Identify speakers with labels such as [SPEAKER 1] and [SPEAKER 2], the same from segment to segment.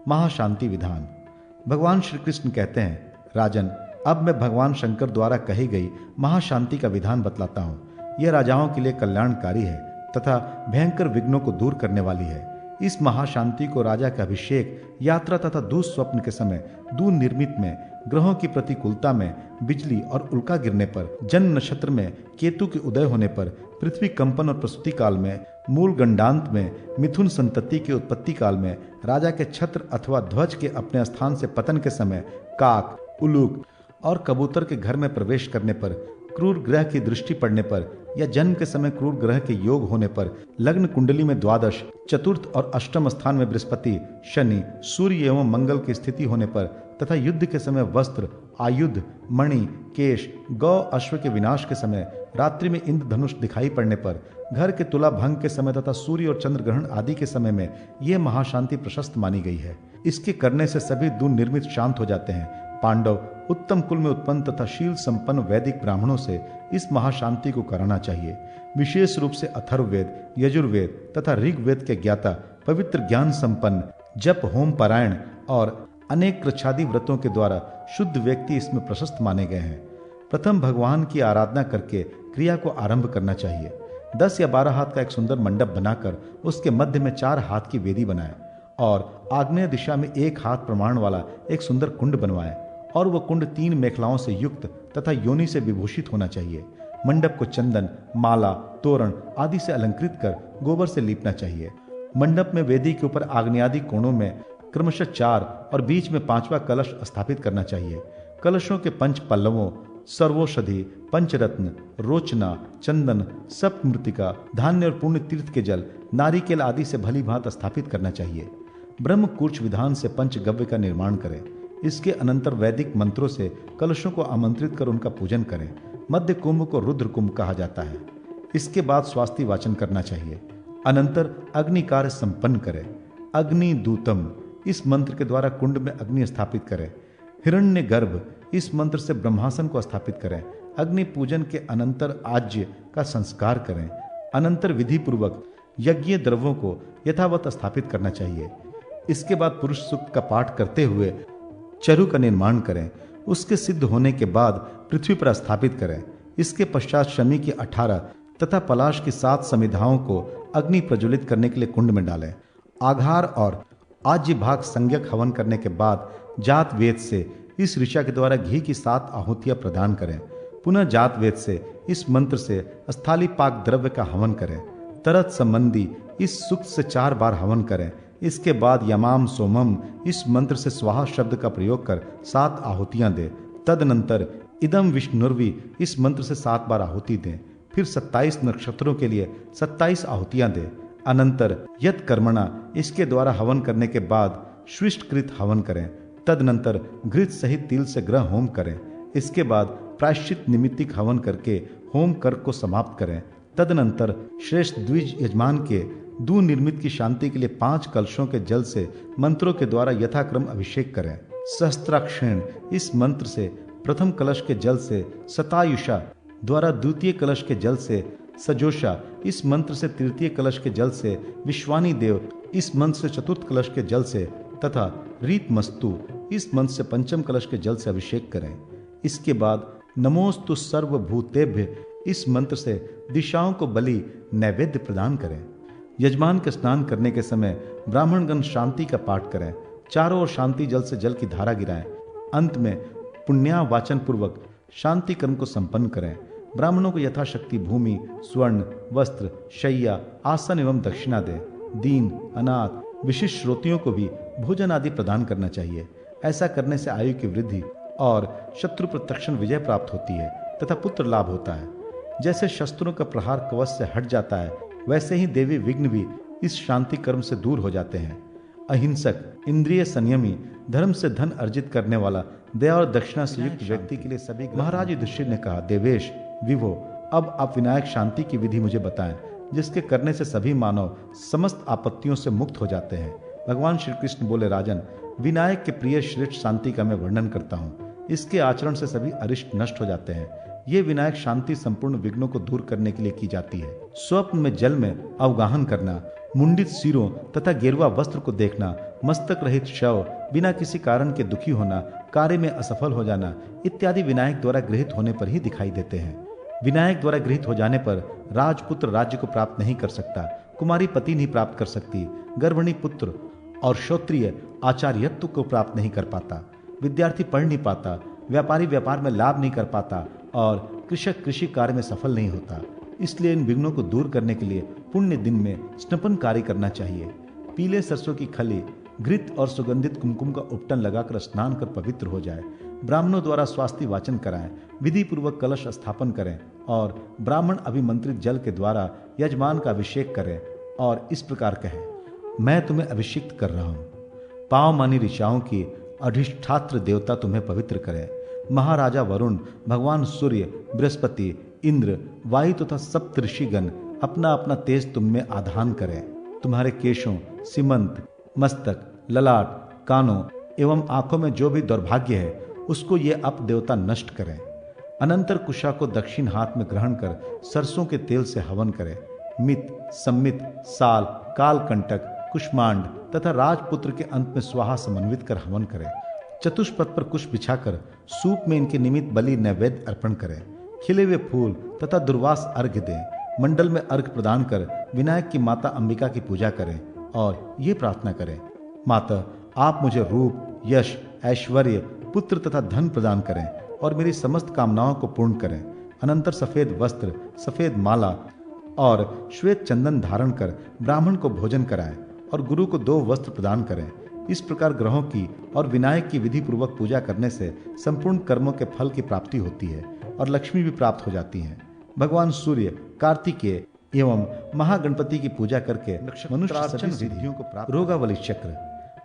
[SPEAKER 1] महाशांति विधान। भगवान श्री कृष्ण कहते हैं, राजन, अब मैं भगवान शंकर द्वारा कही गई महाशांति का विधान बतलाता हूँ। यह राजाओं के लिए कल्याणकारी है तथा भयंकर विघ्नों को दूर करने वाली है। इस महाशांति को राजा के अभिषेक, यात्रा तथा दुःस्वप्न के समय, दूर निर्मित में, ग्रहों की प्रतिकूलता में, बिजली और उल्का गिरने पर, जन्म नक्षत्र में केतु के उदय होने पर, पृथ्वी कंपन और प्रसूति काल में, मूल गंडांत में, मिथुन संतति के उत्पत्ति काल में, राजा के छत्र अथवा ध्वज के अपने स्थान से पतन के समय, काक, उलूक और कबूतर के घर में प्रवेश करने पर, क्रूर ग्रह की दृष्टि पड़ने पर या जन्म के समय क्रूर ग्रह के योग होने पर, लग्न कुंडली में द्वादश, चतुर्थ और अष्टम स्थान में बृहस्पति, शनि, सूर्य एवं मंगल की स्थिति होने पर तथा युद्ध के समय वस्त्र, आयुध, मणि, केश, गौ, अश्व के विनाश के समय, रात्रि में इंद्रधनुष दिखाई पड़ने पर, घर के तुला भंग के समय तथा सूर्य और चंद्र ग्रहण आदि के समय में यह महाशांति प्रशस्त मानी गई है। इसके करने से सभी दूर निर्मित शांत हो जाते हैं। पांडव उत्तम कुल में उत्पन्न तथा शील संपन्न वैदिक ब्राह्मणों से इस महाशांति को कराना चाहिए। विशेष रूप से अथर्ववेद, यजुर्वेद तथा ऋग्वेद के ज्ञाता, पवित्र ज्ञान संपन्न, जप होम पारायण और अनेक कृच्छादि व्रतों के द्वारा शुद्ध व्यक्ति इसमें प्रशस्त माने गए हैं। प्रथम भगवान की आराधना करके क्रिया को आरंभ करना चाहिए। 10 या 12 हाथ का एक सुंदर मंडप बनाकर उसके मध्य में 4 हाथ की वेदी बनाए और आग्नेय दिशा में 1 हाथ प्रमाण वाला एक सुंदर कुंड बनवाए और वह कुंड 3 मेखलाओं से युक्त तथा योनि से विभूषित होना चाहिए। मंडप को चंदन, माला, तोरण आदि से अलंकृत कर गोबर से लीपना चाहिए। मंडप में वेदी के ऊपर आग्नेयादि कोणों में क्रमशः 4 और बीच में 5वां कलश स्थापित करना चाहिए। कलशों के 5 पल्लवों, सर्वौषधि, पंचरत्न, रोचना, चंदन, सप्तमृतिका, धान्य और पुण्य तीर्थ के जल, नारिकेल आदि से भली भांति स्थापित करना चाहिए। ब्रह्म कूर्च विधान से पंचगव्य का निर्माण करें। इसके अनंतर वैदिक मंत्रों से कलशों को आमंत्रित कर उनका पूजन करें। मध्य कुंभ को रुद्र कुंभ कहा जाता है। इसके बाद स्वास्ति वाचन करना चाहिए। अनंतर अग्नि कार्य संपन्न करें। अग्नि दूतम इस मंत्र के द्वारा कुंड में अग्नि स्थापित करें। हिरण्य गर्भ इस मंत्र से ब्रह्मासन को स्थापित करें। अग्नि पूजन के अनंतर आज्य का संस्कार करें। अनंतर विधि पूर्वक यज्ञ द्रव्यों को यथावत स्थापित करना चाहिए। इसके बाद पुरुष सूक्त का पाठ करते हुए चरु का निर्माण करें। उसके सिद्ध होने के बाद पृथ्वी पर स्थापित करें। इसके पश्चात शमी की 18 तथा पलाश की 7 समिधाओं को अग्नि प्रज्वलित करने के लिए कुंड में डालें। आघार और आज्य भाग संज्ञक हवन करने के बाद जात वेद से इस ऋचा के द्वारा घी की 7 आहुतियां प्रदान करें। पुनः जात वेद से इस मंत्र से स्थाली पाक द्रव्य का हवन करें। तरत संबंधी इस सूक्त से 4 बार हवन करें। इसके बाद यमाम सोमम इस मंत्र से स्वाहा शब्द का प्रयोग कर 7 आहुतियां दें। तदनंतर इदम विष्णुर्वी इस मंत्र से 7 बार आहुति दें। फिर 27 नक्षत्रों के लिए 27 आहुतियां दें। अनंतर यत कर्मणा इसके द्वारा हवन करने के बाद स्विष्टकृत हवन करें। तदनंतर घृत सहित तिल से ग्रह होम करें। इसके बाद प्रायश्चित निमित्तिक हवन करके होम कर्क को समाप्त करें। तदनंतर श्रेष्ठ द्विज यजमान के दूर निर्मित की शांति के लिए 5 कलशों के जल से मंत्रों के द्वारा यथाक्रम अभिषेक करें। सहस्त्राक्षेण इस मंत्र से प्रथम कलश के जल से, सतायुषा द्वारा द्वितीय कलश के जल से, सजोषा इस मंत्र से तृतीय कलश के जल से, विश्वानी देव इस मंत्र से चतुर्थ कलश के जल से तथा रीतमस्तु इस मंत्र से पंचम कलश के जल से अभिषेक करें। इसके बाद नमोस्तु सर्वभूतेभ्य इस मंत्र से दिशाओं को बलि नैवेद्य प्रदान करें। यजमान के स्नान करने के समय ब्राह्मणगण शांति का पाठ करें। चारों ओर शांति जल से जल की धारा गिराएं। अंत में पुण्यावाचन पूर्वक शांति कर्म को संपन्न करें। ब्राह्मणों को यथाशक्ति भूमि, स्वर्ण, वस्त्र, शैया, आसन एवं दक्षिणा दें। दीन, अनाथ, विशिष्ट श्रोतियों को भी भोजन आदि प्रदान करना चाहिए। ऐसा करने से आयु की वृद्धि और शत्रु पर तत्क्षण विजय प्राप्त होती है तथा पुत्र लाभ होता है। जैसे शस्त्रों का प्रहार कवच से हट जाता है, वैसे ही देवी विघ्न भी इस शांति कर्म से दूर हो जाते हैं। अहिंसक, इंद्रिय संयमी, धर्म से धन अर्जित करने वाला, दया और दक्षिणा से युक्त व्यक्ति के लिए सभी। महाराज युधिष्ठिर ने कहा, देवेश, विभो, अब आप विनायक शांति की विधि मुझे बताएं, जिसके करने से सभी मानव समस्त आपत्तियों से मुक्त हो जाते हैं। भगवान श्री कृष्ण बोले, राजन, विनायक के प्रिय श्रेष्ठ शांति का मैं वर्णन करता हूँ। इसके आचरण से सभी अरिष्ट नष्ट हो जाते हैं। ये विनायक शांति संपूर्ण विघ्नों को दूर करने के लिए की जाती है। स्वप्न में जल में अवगाहन करना, मुंडित सिरों तथा गेरुआ वस्त्र को देखना, मस्तक रहित शव, बिना किसी कारण के दुखी होना, कार्य में असफल हो जाना इत्यादि विनायक द्वारा गृहीत होने पर ही दिखाई देते हैं। विनायक द्वारा गृहीत हो जाने पर राजपुत्र राज्य को प्राप्त नहीं कर सकता, कुमारी पति नहीं प्राप्त कर सकती, गर्भिणी पुत्र और श्रोत्रिय आचार्यत्व को प्राप्त नहीं कर पाता, विद्यार्थी पढ़ नहीं पाता, व्यापारी व्यापार में लाभ नहीं कर पाता और कृषक कृषि कार्य में सफल नहीं होता। इसलिए इन विघ्नों को दूर करने के लिए पुण्य दिन में स्नपन कार्य करना चाहिए। पीले सरसों की खली, घृत और सुगंधित कुमकुम का उपटन लगाकर स्नान कर पवित्र हो जाए। ब्राह्मणों द्वारा स्वास्थ्य वाचन कराएं, विधि पूर्वक कलश स्थापन करें और ब्राह्मण अभिमंत्रित जल के द्वारा यजमान का अभिषेक करें और इस प्रकार कहें, मैं तुम्हें अभिषिक्त कर रहा हूं। पांव मानी ऋचाओं की अधिष्ठात्र देवता तुम्हें पवित्र करें। महाराजा वरुण, भगवान सूर्य, बृहस्पति, इंद्र, वायु तथा सप्त ऋषिगण अपना अपना तेज तुम में आधान करें। तुम्हारे केशों, सीमंत, मस्तक, ललाट, कानों एवं आंखों में जो भी दुर्भाग्य है उसको ये अप देवता नष्ट करें। अनंतर कुशा को दक्षिण हाथ में ग्रहण कर सरसों के तेल से हवन करें। मित, सम्मित, साल, कालकंटक, कुष्मांड तथा राजपुत्र के अंत में स्वाहा समन्वित कर हवन करें। चतुष्पथ पर कुश बिछाकर सूप में इनके निमित्त बलि नैवेद्य अर्पण करें। खिले हुए फूल तथा दुर्वास अर्घ्य दें। मंडल में अर्घ्य प्रदान कर विनायक की माता अंबिका की पूजा करें और ये प्रार्थना करें, माता आप मुझे रूप, यश, ऐश्वर्य, पुत्र तथा धन प्रदान करें और मेरी समस्त कामनाओं को पूर्ण करें। अनंतर सफेद वस्त्र, सफेद माला और श्वेत चंदन धारण कर ब्राह्मण को भोजन कराएं और गुरु को 2 वस्त्र प्रदान करें। इस प्रकार ग्रहों की और विनायक की विधि पूर्वक पूजा करने से संपूर्ण कर्मों के फल की प्राप्ति होती है और लक्ष्मी भी प्राप्त हो जाती है। भगवान सूर्य, कार्तिकेय एवं महागणपति की पूजा करके मनुष्य सभी सिद्धियों को प्राप्त। रोगावली चक्र।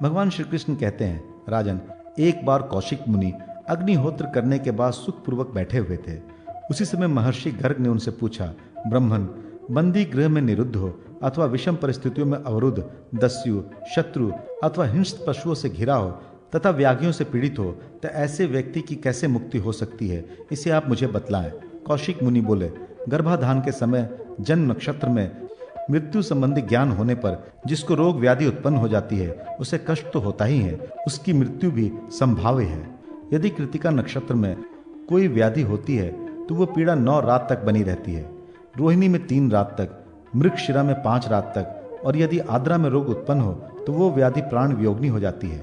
[SPEAKER 1] भगवान श्री कृष्ण कहते हैं, राजन, एक बार कौशिक मुनि अग्निहोत्र करने के बाद सुखपूर्वक बैठे हुए थे। उसी समय महर्षि गर्ग ने उनसे पूछा, ब्राह्मण बंदी गृह में निरुद्ध हो अथवा विषम परिस्थितियों में अवरुद्ध, दस्यु, शत्रु अथवा हिंस्र पशुओं से घिरा हो तथा व्याधियों से पीड़ित हो, तो ऐसे व्यक्ति की कैसे मुक्ति हो सकती है, इसे आप मुझे बतलाएं। कौशिक मुनि बोले, गर्भाधान के समय जन्म नक्षत्र में मृत्यु संबंधी ज्ञान होने पर जिसको रोग व्याधि उत्पन्न हो जाती है उसे कष्ट तो होता ही है, उसकी मृत्यु भी संभाव्य है। यदि कृतिका नक्षत्र में कोई व्याधि होती है तो वो पीड़ा 9 रात तक बनी रहती है, रोहिणी में 3 रात तक, मृगशिरा में 5 रात तक और यदि आद्रा में रोग उत्पन्न हो तो वो व्याधि प्राण वियोगिनी हो जाती है।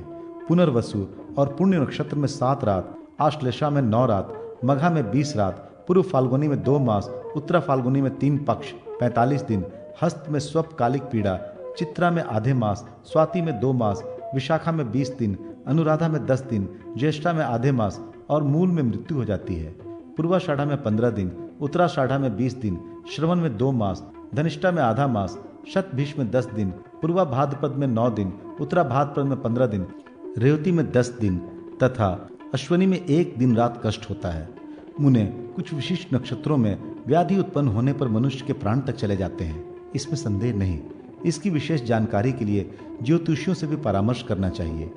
[SPEAKER 1] पुनर्वसु और पुण्य नक्षत्र में 7 रात, आश्लेषा में 9 रात, मघा में 20 रात, पूर्व फाल्गुनी में 2 मास, उत्तरा फाल्गुनी में 3 पक्ष 45 दिन, हस्त में स्वपकालिक पीड़ा, चित्रा में आधे मास, स्वाति में 2 मास, विशाखा में 20 दिन, अनुराधा में 10 दिन, ज्येष्ठा में आधे मास और मूल में मृत्यु हो जाती है। पूर्वाषाढ़ा में 15 दिन, उत्तराषाढ़ा में 20 दिन, श्रवण में 2 मास, धनिष्ठा में आधा मास, शतभिष में 10 दिन, पूर्वा भाद्रपद में 9 दिन, उत्तरा भाद्रपद में 15 दिन, रेवती में 10 दिन तथा अश्वनी में 1 दिन रात कष्ट होता है। मुने, कुछ विशिष्ट नक्षत्रों में व्याधि उत्पन्न होने पर मनुष्य के प्राण तक चले जाते हैं, इसमें संदेह नहीं। इसकी विशेष जानकारी के लिए ज्योतिषियों से भी परामर्श करना चाहिए।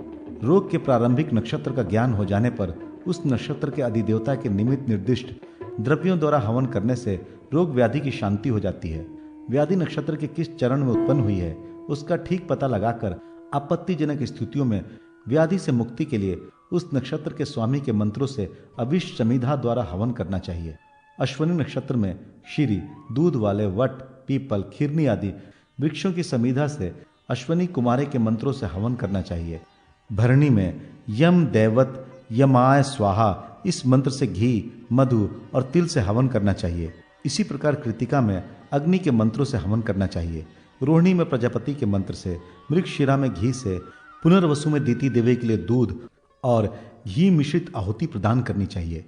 [SPEAKER 1] रोग के प्रारंभिक नक्षत्र का ज्ञान हो जाने पर उस नक्षत्र के अधिदेवता के निमित्त निर्दिष्ट द्रव्यों द्वारा हवन करने से रोग व्याधि की शांति हो जाती है। व्याधि नक्षत्र के किस चरण में उत्पन्न हुई है उसका ठीक पता लगाकर आपत्तिजनक स्थितियों में व्याधि से मुक्ति के लिए उस नक्षत्र के स्वामी के मंत्रों से अविष्ट समिधा द्वारा हवन करना चाहिए। अश्वनी नक्षत्र में क्षीरी, दूध वाले वट, पीपल, खिरनी आदि वृक्षों की समिधा से अश्वनी कुमारे के मंत्रों से हवन करना चाहिए। भरणी में यम दैवत यमाय स्वाहा इस मंत्र से घी, मधु और तिल से हवन करना चाहिए। इसी प्रकार कृतिका में अग्नि के मंत्रों से हवन करना चाहिए। रोहिणी में प्रजापति के मंत्र से, मृगशिरा में घी से, पुनर्वसु में दीति देवी के लिए दूध और घी मिश्रित आहुति प्रदान करनी चाहिए।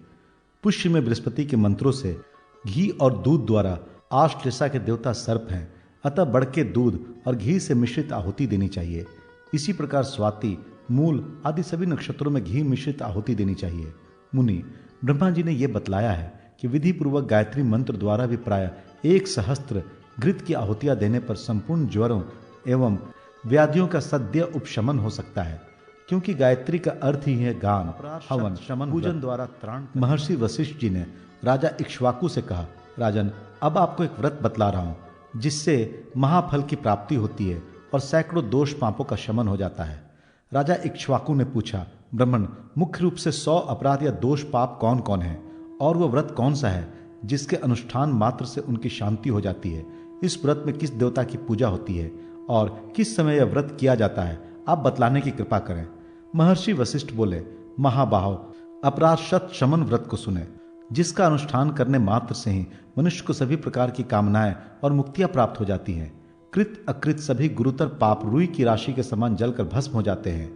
[SPEAKER 1] पुष्य में बृहस्पति के मंत्रों से घी और दूध द्वारा, आश्लेषा के देवता सर्प हैं, अतः बढ़ के दूध और घी से मिश्रित आहुति देनी चाहिए। इसी प्रकार स्वाति, मूल आदि सभी नक्षत्रों में घी मिश्रित आहुति देनी चाहिए। मुनि, ब्रह्मा जी ने यह बतलाया है कि विधि पूर्वक गायत्री मंत्र द्वारा भी प्राय 1 सहस्त्र घृत की आहुतियां देने पर संपूर्ण ज्वरों एवं व्याधियों का सद्य उपशमन हो सकता है, क्योंकि गायत्री का अर्थ ही है गान, हवन, पूजन द्वारा त्राण। महर्षि वशिष्ठ जी ने राजा इक्ष्वाकु से कहा, राजन, अब आपको एक व्रत बतला रहा हूं जिससे महाफल की प्राप्ति होती है और सैकड़ों दोष पापों का शमन हो जाता है। राजा इक्ष्वाकु ने पूछा, ब्राह्मण, मुख्य रूप से 100 अपराध या दोष पाप कौन कौन है और वह व्रत कौन सा है जिसके अनुष्ठान मात्र से उनकी शांति हो जाती है? इस व्रत में किस देवता की पूजा होती है और किस समय यह व्रत किया जाता है? आप बतलाने की कृपा करें। महर्षि वशिष्ठ बोले, महाबाहो, अपराध शत शमन व्रत को सुने, जिसका अनुष्ठान करने मात्र से ही मनुष्य को सभी प्रकार की कामनाएं और मुक्तियां प्राप्त हो जाती हैं। कृत अकृत सभी गुरुतर पाप रुई की राशि के समान जलकर भस्म हो जाते हैं।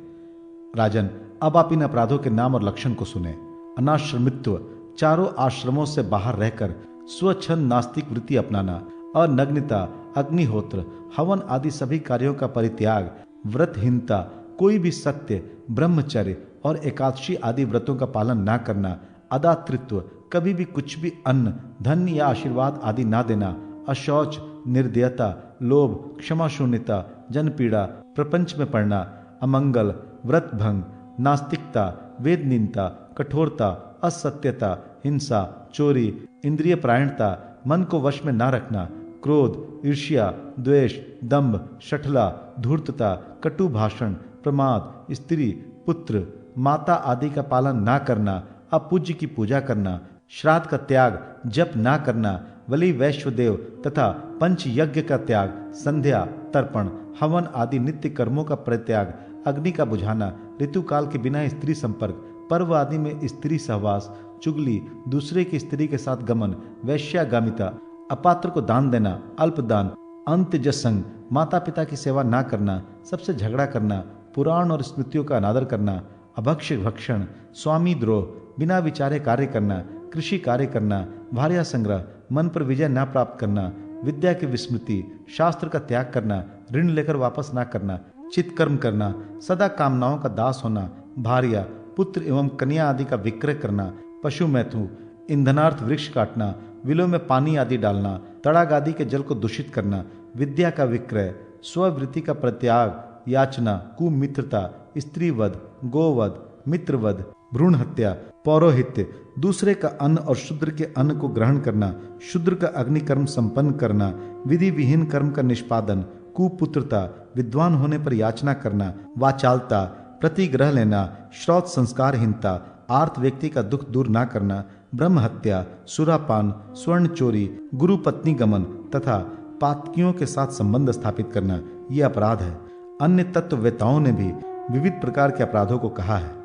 [SPEAKER 1] राजन, अब आप इन अपराधों के नाम और लक्षण को सुने। अनाश्रमित्व, चारों आश्रमों से बाहर रहकर स्वच्छंद नास्तिक वृत्ति अपनाना, अनग्नता, अग्निहोत्र, हवन आदि सभी कार्यों का परित्याग, व्रतहीनता, कोई भी सत्य, ब्रह्मचर्य और एकादशी आदि व्रतों का पालन ना करना, अदातृत्व, कभी भी कुछ भी अन्न, धन या आशीर्वाद आदि ना देना, अशौच, निर्दयता, लोभ, क्षमा शून्यता, जनपीड़ा, प्रपंच में पड़ना, अमंगल, व्रत भंग, नास्तिकता, वेदनीनता, कठोरता, असत्यता, हिंसा, चोरी, इंद्रिय प्रायणता, मन को वश में ना रखना, क्रोध, ईर्ष्या, द्वेष, दंभ, शठला, धूर्तता, कटु भाषण, प्रमाद, स्त्री, पुत्र, माता आदि का पालन ना करना, अपूज्य की पूजा करना, श्राद्ध का त्याग, जप ना करना, बलि वैश्वदेव तथा पंच यज्ञ का त्याग, संध्या, तर्पण, हवन आदि नित्य कर्मों का परित्याग, अग्नि का बुझाना, ऋतुकाल के बिना स्त्री संपर्क, पर्व आदि में स्त्री सहवास, चुगली, दूसरे की स्त्री के साथ गमन, वैश्यागामिता, अपात्र को दान देना, अल्पदान, अंत्यजसंग, माता पिता की सेवा ना करना, सबसे झगड़ा करना, पुराण और स्मृतियों का अनादर करना, अभक्ष भक्षण, स्वामी द्रोह, बिना विचारे कार्य करना, कृषि कार्य करना, भार्या संग्रह, मन पर विजय न प्राप्त करना, विद्या की विस्मृति, शास्त्र का त्याग करना, ऋण लेकर वापस ना करना, चित्कर्म करना, सदा कामनाओं का दास होना, भार्या, पुत्र एवं कन्या आदि का विक्रय करना, पशु मैथु, ईंधनार्थ वृक्ष काटना, विलों में पानी आदि डालना, तड़ाग आदि के जल को दूषित करना, विद्या का विक्रय, स्ववृत्ति का प्रत्याग, याचना, कुमित्रता, स्त्रीवध, गोवध, मित्रवध, भ्रूण हत्या, पौरोहित्य, दूसरे का अन्न और शूद्र के अन्न को ग्रहण करना, शूद्र का अग्निकर्म संपन्न करना, विधि विहीन कर्म का निष्पादन, कुपुत्रता, विद्वान होने पर याचना करना, वाचालता, प्रतिग्रह लेना, श्रौत संस्कारहीनता, आर्त व्यक्ति का दुख दूर ना करना, ब्रह्म हत्या, सुरापान, स्वर्ण चोरी, गुरु पत्नी गमन तथा पातकियों के साथ संबंध स्थापित करना, ये अपराध है। अन्य तत्ववेताओं ने भी विविध प्रकार के अपराधों को कहा है।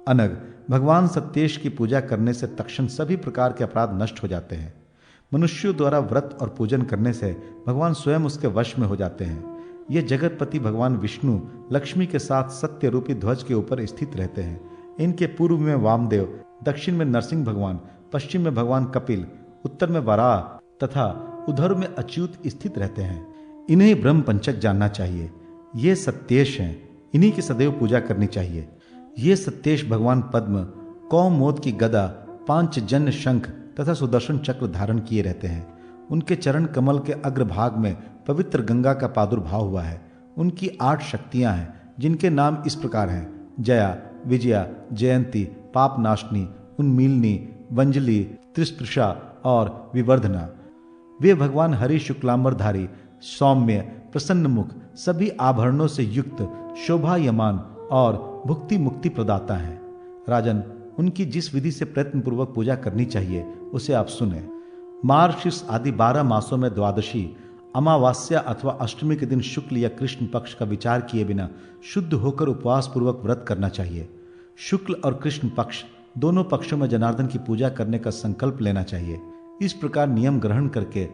[SPEAKER 1] अनग, भगवान सत्येश की पूजा करने से तक्षण सभी प्रकार के अपराध नष्ट हो जाते हैं। मनुष्यों द्वारा व्रत और पूजन करने से भगवान स्वयं उसके वश में हो जाते हैं। ये जगतपति भगवान विष्णु लक्ष्मी के साथ सत्य रूपी ध्वज के ऊपर स्थित रहते हैं। इनके पूर्व में वामदेव, दक्षिण में नरसिंह भगवान, पश्चिम में भगवान कपिल, उत्तर में वराह तथा उधर में अच्युत स्थित रहते हैं। इन्हें ब्रह्म पंचक जानना चाहिए। ये सत्येश हैं, इन्हीं की सदैव पूजा करनी चाहिए। ये सत्येश भगवान पद्म, कौमोद की गदा, पांचजन्य शंख तथा सुदर्शन चक्र धारण किए रहते हैं। उनके चरण कमल के अग्रभाग में पवित्र गंगा का प्रादुर्भाव हुआ है। उनकी 8 शक्तियां हैं जिनके नाम इस प्रकार हैं: जया, विजया, जयंती, पाप नाशनी, उन्मीलनी, वंजली, त्रिस्पृशा और विवर्धना। वे भगवान हरि शुक्लांबरधारी, सौम्य, प्रसन्न मुख, सभी आभरणों से युक्त, शोभायमान और भुक्ति मुक्ति प्रदाता हैं। राजन, उनकी जिस विधि से प्रयत्न पूर्वक पूजा करनी चाहिए उसे आप सुने। मार्गशीर्ष आदि 12 मासों में द्वादशी, अमावास्या अथवा अष्टमी के दिन शुक्ल या कृष्ण पक्ष का विचार किए बिना शुद्ध होकर उपवास पूर्वक व्रत करना चाहिए। शुक्ल और कृष्ण पक्ष दोनों पक्षों में जनार्दन की पूजा करने का संकल्प लेना चाहिए। इस प्रकार नियम ग्रहण करके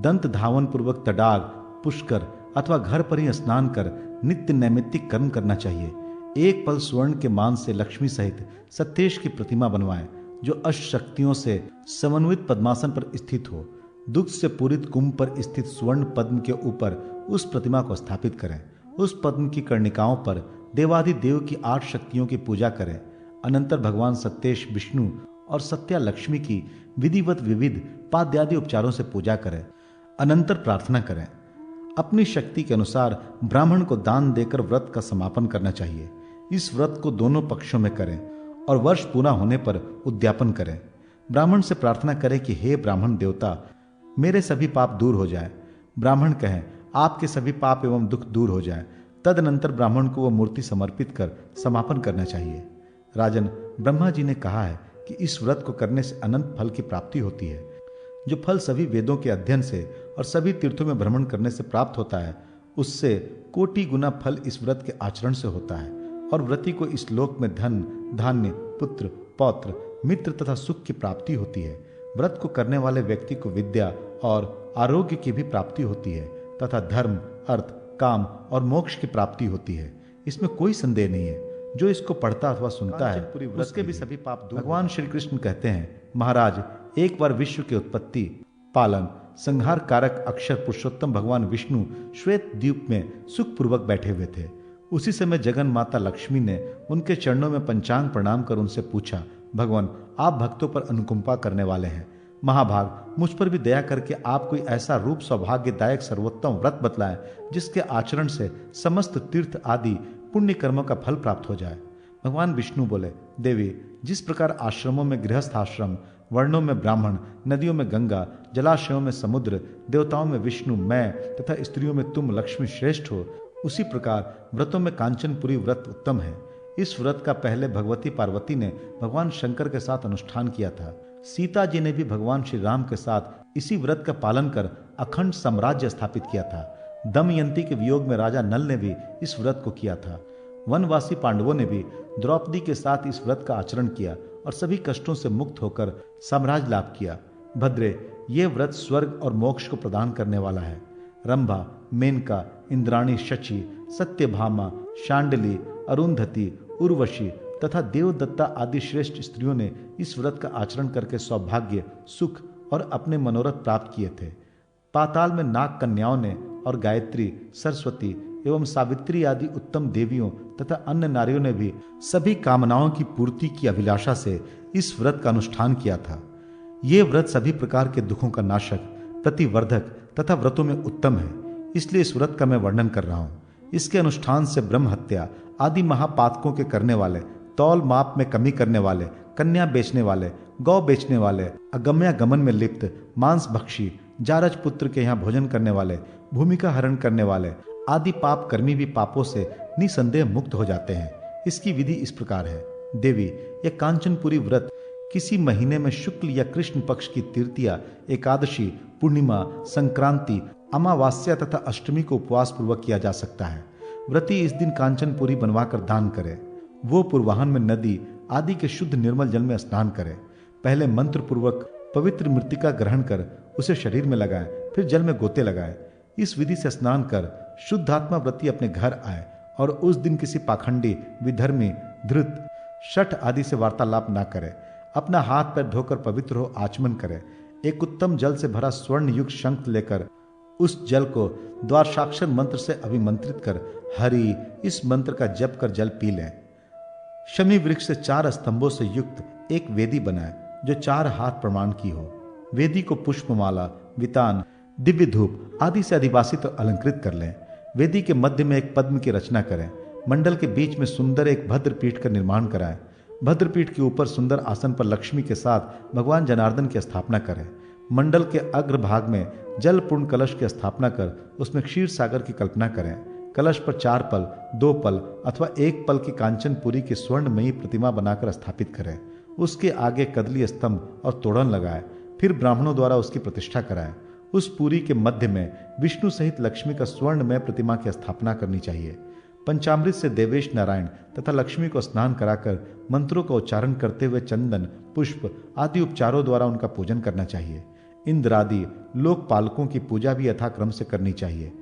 [SPEAKER 1] दंत धावन पूर्वक तडाग, पुष्कर अथवा घर पर ही स्नान कर नित्य नैमित्तिक कर्म करना चाहिए। एक पल स्वर्ण के मान से लक्ष्मी सहित सत्येश की प्रतिमा बनवाएं जो अष्टशक्तियों से समन्वित पद्मासन पर स्थित हो। दुग्ध से पूरित कुंभ पर स्थित स्वर्ण पद्म के ऊपर उस प्रतिमा को स्थापित करें। उस पद्म की कर्णिकाओं पर देवाधिदेव की 8 शक्तियों की पूजा करें। अनंतर भगवान सत्येश, विष्णु और सत्या लक्ष्मी की विधिवत विविध पाद्यादि उपचारों से पूजा करें। अनंतर प्रार्थना करें। अपनी शक्ति के अनुसार ब्राह्मण को दान देकर व्रत का समापन करना चाहिए। इस व्रत को दोनों पक्षों में करें और वर्ष पूरा होने पर उद्यापन करें। ब्राह्मण से प्रार्थना करें कि हे ब्राह्मण देवता, मेरे सभी पाप दूर हो जाए। ब्राह्मण कहें, आपके सभी पाप एवं दुख दूर हो जाए। तदनंतर ब्राह्मण को वह मूर्ति समर्पित कर समापन करना चाहिए। राजन, ब्रह्मा जी ने कहा है कि इस व्रत को करने से अनंत फल की प्राप्ति होती है। जो फल सभी वेदों के अध्ययन से और सभी तीर्थों में भ्रमण करने से प्राप्त होता है, उससे कोटि गुना फल इस व्रत के आचरण से होता है। और व्रती को इस लोक में धन, धान्य, पुत्र, पौत्र, मित्र तथा सुख की प्राप्ति होती है। व्रत को करने वाले व्यक्ति को विद्या और आरोग्य की भी प्राप्ति होती है तथा धर्म, अर्थ, काम और मोक्ष की प्राप्ति होती है। इसमें कोई संदेह नहीं है। जो इसको पढ़ता अथवा सुनता है उसके भी सभी पाप दूर। भगवान श्री कृष्ण कहते हैं, महाराज, एक बार विश्व की उत्पत्ति, पालन, संहार कारक अक्षर पुरुषोत्तम भगवान विष्णु श्वेत द्वीप में सुखपूर्वक बैठे हुए थे। उसी समय जगन माता लक्ष्मी ने उनके चरणों में पंचांग प्रणाम कर उनसे पूछा, भगवान, आप भक्तों पर अनुकंपा करने वाले हैं। महाभाग, मुझ पर भी दया करके आप कोई ऐसा रूप सौभाग्यदायक सर्वोत्तम व्रत बतलाएं जिसके आचरण से समस्त तीर्थ आदि पुण्य कर्मों का फल प्राप्त हो जाए। भगवान विष्णु बोले, देवी, जिस प्रकार आश्रमों में गृहस्थ आश्रम, वर्णों में ब्राह्मण, नदियों में गंगा, जलाशयों में समुद्र, देवताओं में विष्णु, मैं तथा स्त्रियों में तुम लक्ष्मी श्रेष्ठ हो, उसी प्रकार व्रतों में कांचनपुरी व्रत उत्तम है। इस व्रत का पहले भगवती पार्वती ने भगवान शंकर के साथ अनुष्ठान किया था। सीता जी ने भी भगवान श्री राम के साथ इसी व्रत का पालन कर अखंड साम्राज्य स्थापित किया था। दमयंती के वियोग में राजा नल ने भी इस व्रत को किया था। वनवासी पांडवों ने भी द्रौपदी के साथ इस व्रत का आचरण किया और सभी कष्टों से मुक्त होकर साम्राज्य लाभ किया। भद्रे, ये व्रत स्वर्ग और मोक्ष को प्रदान करने वाला है। रंभा, मेनका, इंद्राणी, शची, सत्यभामा, शांडली, अरुंधति, उर्वशी तथा देवदत्ता आदि श्रेष्ठ स्त्रियों ने इस व्रत का आचरण करके सौभाग्य, सुख और अपने मनोरथ प्राप्त किए थे। पाताल में नाग कन्याओं ने और गायत्री, सरस्वती एवं सावित्री आदि उत्तम देवियों तथा अन्य नारियों ने भी सभी कामनाओं की पूर्ति की अभिलाषा से इस व्रत का अनुष्ठान किया था। ये व्रत सभी प्रकार के दुखों का नाशक, प्रतिवर्धक तथा व्रतों में उत्तम है, इसलिए इस व्रत का मैं वर्णन कर रहा हूँ। इसके अनुष्ठान से ब्रह्म हत्या आदि महापातकों के करने वाले, तौल माप में कमी करने वाले, कन्या बेचने वाले, गौ बेचने वाले, अगम्य गमन में लिप्त, मांस भक्षी, जारज पुत्र के यहाँ भोजन करने वाले, भूमिका हरण करने वाले आदि पाप कर्मी भी पापों से निसंदेह मुक्त हो जाते हैं। इसकी विधि इस प्रकार है। देवी, यह कांचनपुरी व्रत किसी महीने में शुक्ल या कृष्ण पक्ष की तृतीया, एकादशी, पूर्णिमा, संक्रांति, अमावास्या तथा अष्टमी को उपवास पूर्वक किया जा सकता है। व्रती इस दिन कांचनपुरी बनवाकर दान करे। वो पूर्वाहन में नदी आदि के शुद्ध निर्मल जल में स्नान करे। पहले मंत्र पूर्वक पवित्र मृतिका ग्रहण कर उसे शरीर में लगाए, फिर जल में गोते लगाए। इस विधि से स्नान कर शुद्धात्मा व्रती अपने घर आए और उस दिन किसी पाखंडी, विधर्मी, धृत, शठ आदि से वार्तालाप न करे। अपना हाथ पैर धोकर पवित्र हो आचमन करे। एक उत्तम जल से भरा स्वर्ण युक्त शंख लेकर उस जल को द्वादशाक्षर मंत्र से अभिमंत्रित कर हरि इस मंत्र का जप कर जल पी लें। शमी वृक्ष से 4 स्तंभों से युक्त एक वेदी बनाए जो 4 हाथ प्रमाण की हो। वेदी को पुष्पमाला, वितान, दिव्य धूप आदि से अधिवासित और अलंकृत कर लें। वेदी के मध्य में एक पद्म की रचना करें। मंडल के बीच में सुंदर एक भद्रपीठ का निर्माण कराएं। भद्रपीठ के ऊपर सुंदर आसन पर लक्ष्मी के साथ भगवान जनार्दन की स्थापना करें। मंडल के अग्रभाग में जल पूर्ण कलश की स्थापना कर उसमें क्षीर सागर की कल्पना करें। कलश पर 4 पल, 2 पल अथवा 1 पल की कांचनपुरी की स्वर्णमयी प्रतिमा बनाकर स्थापित करें। उसके आगे कदली स्तंभ और तोड़न लगाए। फिर ब्राह्मणों द्वारा उसकी प्रतिष्ठा कराएं। उस पुरी के मध्य में विष्णु सहित लक्ष्मी का स्वर्णमय प्रतिमा की स्थापना करनी चाहिए। पंचामृत से देवेश नारायण तथा लक्ष्मी को स्नान कराकर मंत्रों का उच्चारण करते हुए चंदन, पुष्प आदि उपचारों द्वारा उनका पूजन करना चाहिए। इंद्र आदि लोकपालकों की पूजा भी यथाक्रम से करनी चाहिए।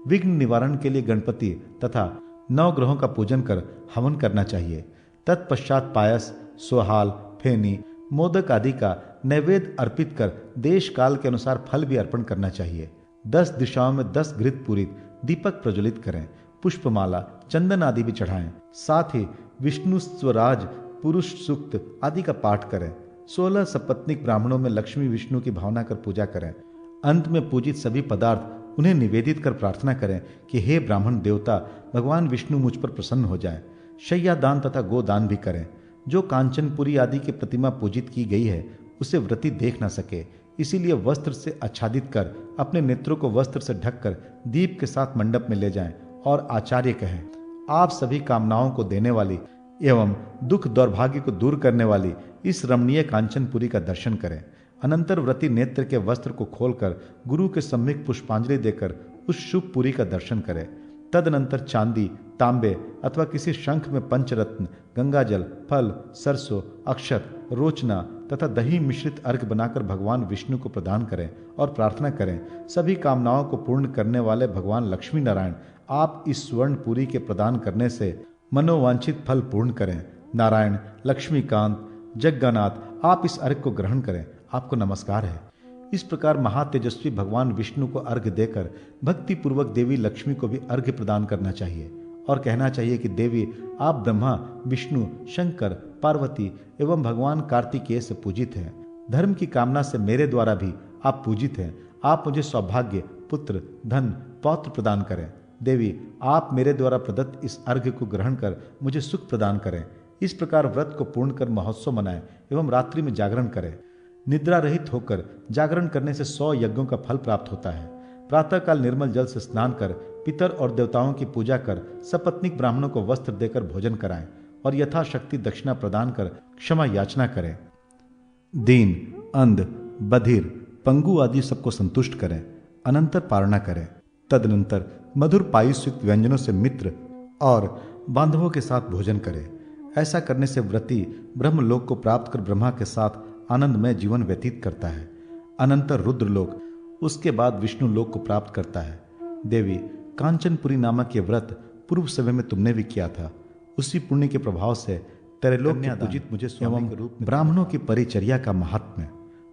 [SPEAKER 1] विघ्न निवारण के लिए गणपति तथा 9 ग्रहों का पूजन कर हवन करना चाहिए। तत्पश्चात पायस, सोहाल, फेनी, मोदक आदि का नैवेद्य अर्पित कर देश काल के अनुसार फल भी अर्पण करना चाहिए। 10 दिशाओं में 10 घृत पूरित दीपक प्रज्वलित करें। पुष्पमाला, चंदन आदि भी चढ़ाएं। साथ ही विष्णु स्वराज, पुरुष सूक्त आदि का पाठ करें। 16 सपत्निक ब्राह्मणों में लक्ष्मी विष्णु की भावना कर पूजा करें। अंत में पूजित सभी पदार्थ उन्हें निवेदित कर प्रार्थना करें कि हे ब्राह्मण देवता, भगवान विष्णु मुझ पर प्रसन्न हो जाए। शय्या दान तथा गोदान भी करें। जो कांचनपुरी आदि की प्रतिमा पूजित की गई है उसे व्रती देख न सके, इसीलिए वस्त्र से आच्छादित कर अपने नेत्रों को वस्त्र से ढककर दीप के साथ मंडप में ले जाएं और आचार्य कहें, आप सभी कामनाओं को देने वाली एवं दुख दौर्भाग्य को दूर करने वाली इस रमणीय कांचनपुरी का दर्शन करें। अनंतर व्रती नेत्र के वस्त्र को खोलकर गुरु के सम्यक पुष्पांजलि देकर उस शुभ पुरी का दर्शन करें। तदनंतर चांदी, तांबे अथवा किसी शंख में पंचरत्न, गंगाजल, फल, सरसों, अक्षत, रोचना तथा दही मिश्रित अर्घ बनाकर भगवान विष्णु को प्रदान करें और प्रार्थना करें, सभी कामनाओं को पूर्ण करने वाले भगवान लक्ष्मी नारायण, आप इस स्वर्ण पुरी के प्रदान करने से मनोवांछित फल पूर्ण करें। नारायण, लक्ष्मीकांत, जगन्नाथ, आप इस अर्घ को ग्रहण करें, आपको नमस्कार है। इस प्रकार महातेजस्वी भगवान विष्णु को अर्घ्य देकर भक्ति पूर्वक देवी लक्ष्मी को भी अर्घ्य प्रदान करना चाहिए और कहना चाहिए कि देवी, आप ब्रह्मा, विष्णु, शंकर, पार्वती एवं भगवान कार्तिकेय से पूजित हैं। धर्म की कामना से मेरे द्वारा भी आप पूजित हैं। आप मुझे सौभाग्य, पुत्र, धन, पौत्र प्रदान करें। देवी, आप मेरे द्वारा प्रदत्त इस अर्घ्य को ग्रहण कर मुझे सुख प्रदान करें। इस प्रकार व्रत को पूर्ण कर महोत्सव मनाएं एवं रात्रि में जागरण करें। निद्रा रहित होकर जागरण करने से 100 यज्ञों का फल प्राप्त होता है। प्रातःकाल निर्मल जल से स्नान कर पितर और देवताओं की पूजा कर सपत्नीक ब्राह्मणों को वस्त्र देकर भोजन कराएं और यथाशक्ति दक्षिणा प्रदान कर क्षमा याचना करें। दीन, अंध, बधिर, पंगु आदि सबको संतुष्ट करें। अनंतर पारणा करें। तदनंतर मधुर पायुष युक्त व्यंजनों से मित्र और बांधवों के साथ भोजन करें। ऐसा करने से व्रती ब्रह्मलोक को प्राप्त कर ब्रह्मा के साथ आनंदमय जीवन व्यतीत करता है। अनंतर रुद्रलोक, उसके बाद विष्णु लोक को प्राप्त करता है। देवी, कांचनपुरी नामक ये व्रत पूर्व समय में तुमने भी किया था। उसी पुण्य के प्रभाव से त्रैलोक में पूजित मुझे स्वामी के रूप में ब्राह्मणों की परिचर्या का महात्म्य।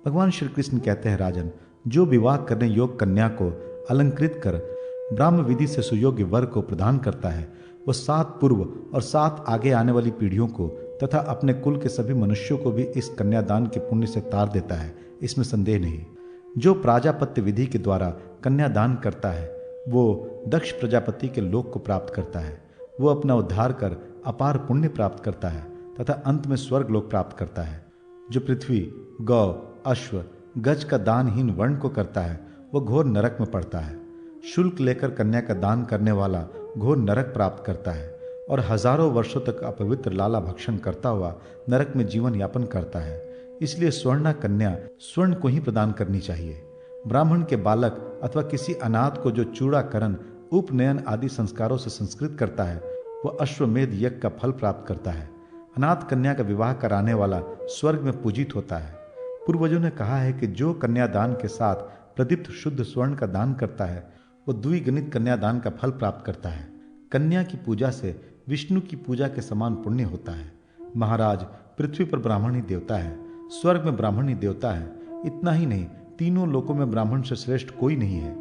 [SPEAKER 1] भगवान श्री कृष्ण कहते हैं, राजन, जो विवाह करने योग कन्या को अलंकृत कर ब्राह्म विधि से सुयोग्य वर को प्रदान करता है, वह 7 पूर्व और 7 आगे आने वाली पीढ़ियों को तथा अपने कुल के सभी मनुष्यों को भी इस कन्यादान के पुण्य से तार देता है, इसमें संदेह नहीं। जो प्राजापत्य विधि के द्वारा कन्यादान करता है वो दक्ष प्रजापति के लोक को प्राप्त करता है। वो अपना उद्धार कर अपार पुण्य प्राप्त करता है तथा अंत में स्वर्ग लोक प्राप्त करता है। जो पृथ्वी, गौ, अश्व, गज का दानहीन वर्ण को करता है वो घोर नरक में पड़ता है। शुल्क लेकर कन्या का दान करने वाला घोर नरक प्राप्त करता है और हजारों वर्षों तक अपवित्र लाला भक्षण करता हुआ नरक में जीवन यापन करता है। इसलिए स्वर्णा कन्या स्वर्ण को ही प्रदान करनी चाहिए। ब्राह्मण के बालक अथवा किसी अनाथ को जो चूड़ाकरण, उपनयन आदि संस्कारों से संस्कृत करता है वह अश्वमेध यज्ञ का फल प्राप्त करता है। अनाथ कन्या का विवाह कराने वाला स्वर्ग में पूजित होता है। पूर्वजों ने कहा है कि जो कन्यादान के साथ प्रदीप्त शुद्ध स्वर्ण का दान करता है वो द्विगुणित कन्यादान का फल प्राप्त करता है। कन्या की पूजा से विष्णु की पूजा के समान पुण्य होता है। महाराज, पृथ्वी पर ब्राह्मण ही देवता है, स्वर्ग में ब्राह्मण ही देवता है। इतना ही नहीं, तीनों लोकों में ब्राह्मण से श्रेष्ठ कोई नहीं है।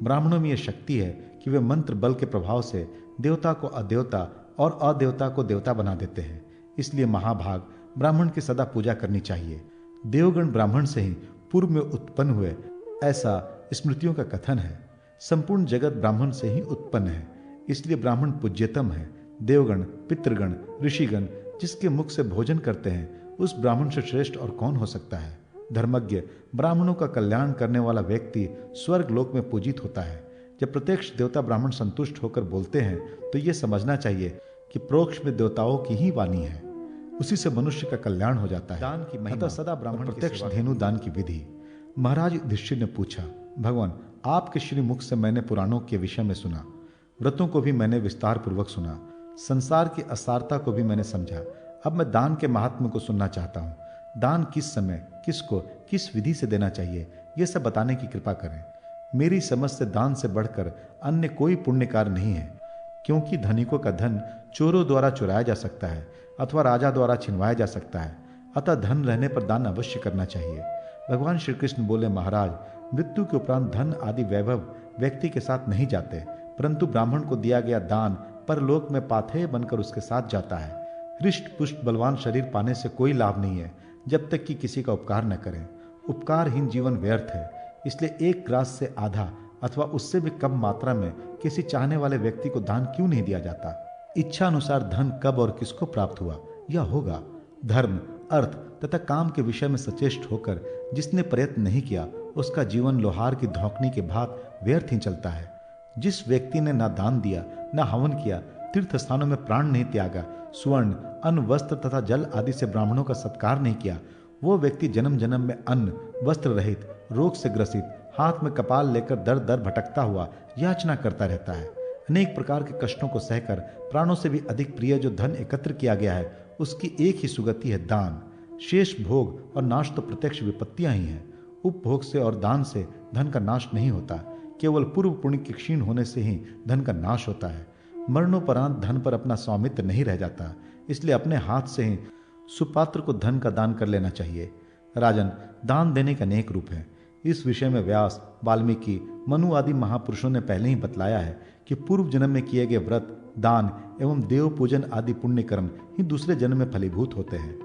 [SPEAKER 1] ब्राह्मणों में यह शक्ति है कि वे मंत्र बल के प्रभाव से देवता को अदेवता और अदेवता को देवता बना देते हैं। इसलिए महाभाग, ब्राह्मण की सदा पूजा करनी चाहिए। देवगण ब्राह्मण से ही पूर्व में उत्पन्न हुए, ऐसा स्मृतियों का कथन है। संपूर्ण जगत ब्राह्मण से ही उत्पन्न है, इसलिए ब्राह्मण पूज्यतम है। देवगण, पितृगण, ऋषिगण जिसके मुख से भोजन करते हैं उस ब्राह्मण से श्रेष्ठ और कौन हो सकता है। धर्मज्ञ, ब्राह्मणों का कल्याण करने वाला व्यक्ति स्वर्ग लोक में पूजित होता है। जब प्रत्यक्ष देवता ब्राह्मण संतुष्ट होकर बोलते हैं तो ये समझना चाहिए कि प्रोक्ष में देवताओं की ही वाणी है, उसी से मनुष्य का कल्याण हो जाता है। दान की महिमा, सदा ब्राह्मण प्रत्यक्ष धेनु दान की विधि। महाराज युधिष्ठिर ने पूछा, भगवान, आपके श्री मुख से मैंने पुराणों के विषय में सुना, व्रतों को भी मैंने विस्तार पूर्वक सुना, संसार की असारता को भी मैंने समझा। अब मैं दान के महात्म्य को सुनना चाहता हूँ। दान किस समय, किसको, किस विधि से देना चाहिए, ये सब बताने की कृपा करें। मेरी समझ से दान से बढ़कर अन्य कोई पुण्य कार्य नहीं है, क्योंकि धनिकों का धन चोरों द्वारा चुराया जा सकता है अथवा राजा द्वारा छिनवाया जा सकता है। अतः धन रहने पर दान अवश्य करना चाहिए। भगवान श्री कृष्ण बोले, महाराज, मृत्यु के उपरांत धन आदि वैभव व्यक्ति के साथ नहीं जाते, परंतु ब्राह्मण को दिया गया दान परलोक में पाथेय बनकर उसके साथ जाता है। हृष्ट पुष्ट बलवान शरीर पाने से कोई लाभ नहीं है जब तक कि किसी का उपकार न करें। उपकारहीन जीवन व्यर्थ है, इसलिए एक ग्रास से आधा अथवा उससे भी कम मात्रा में किसी चाहने वाले व्यक्ति को दान क्यों नहीं दिया जाता। इच्छा अनुसार धन कब और किसको प्राप्त हुआ यह होगा। धर्म, अर्थ तथा काम के विषय में सचेष्ट होकर जिसने प्रयत्न नहीं किया, उसका जीवन लोहार की धौंकनी के भांति व्यर्थ ही चलता है। जिस व्यक्ति ने ना दान दिया, ना हवन किया, तीर्थ स्थानों में प्राण नहीं त्यागा, स्वर्ण, अन्न, वस्त्र तथा जल आदि से ब्राह्मणों का सत्कार नहीं किया, वो व्यक्ति जन्म जन्म में अन्न वस्त्र रहित, रोग से ग्रसित, हाथ में कपाल लेकर दर दर भटकता हुआ याचना करता रहता है। अनेक प्रकार के कष्टों को सहकर प्राणों से भी अधिक प्रिय जो धन एकत्र किया गया है, उसकी एक ही सुगति है, दान। शेष भोग और नाश तो प्रत्यक्ष विपत्तियां ही हैं। उपभोग से और दान से धन का नाश नहीं होता, केवल पूर्व पुण्य के क्षीण होने से ही धन का नाश होता है। मरणोपरांत धन पर अपना स्वामित्व नहीं रह जाता, इसलिए अपने हाथ से ही सुपात्र को धन का दान कर लेना चाहिए। राजन, दान देने के अनेक रूप हैं। इस विषय में व्यास, वाल्मीकि, मनु आदि महापुरुषों ने पहले ही बतलाया है कि पूर्व जन्म में किए गए व्रत, दान एवं देव पूजन आदि पुण्य कर्म ही दूसरे जन्म में फलीभूत होते हैं।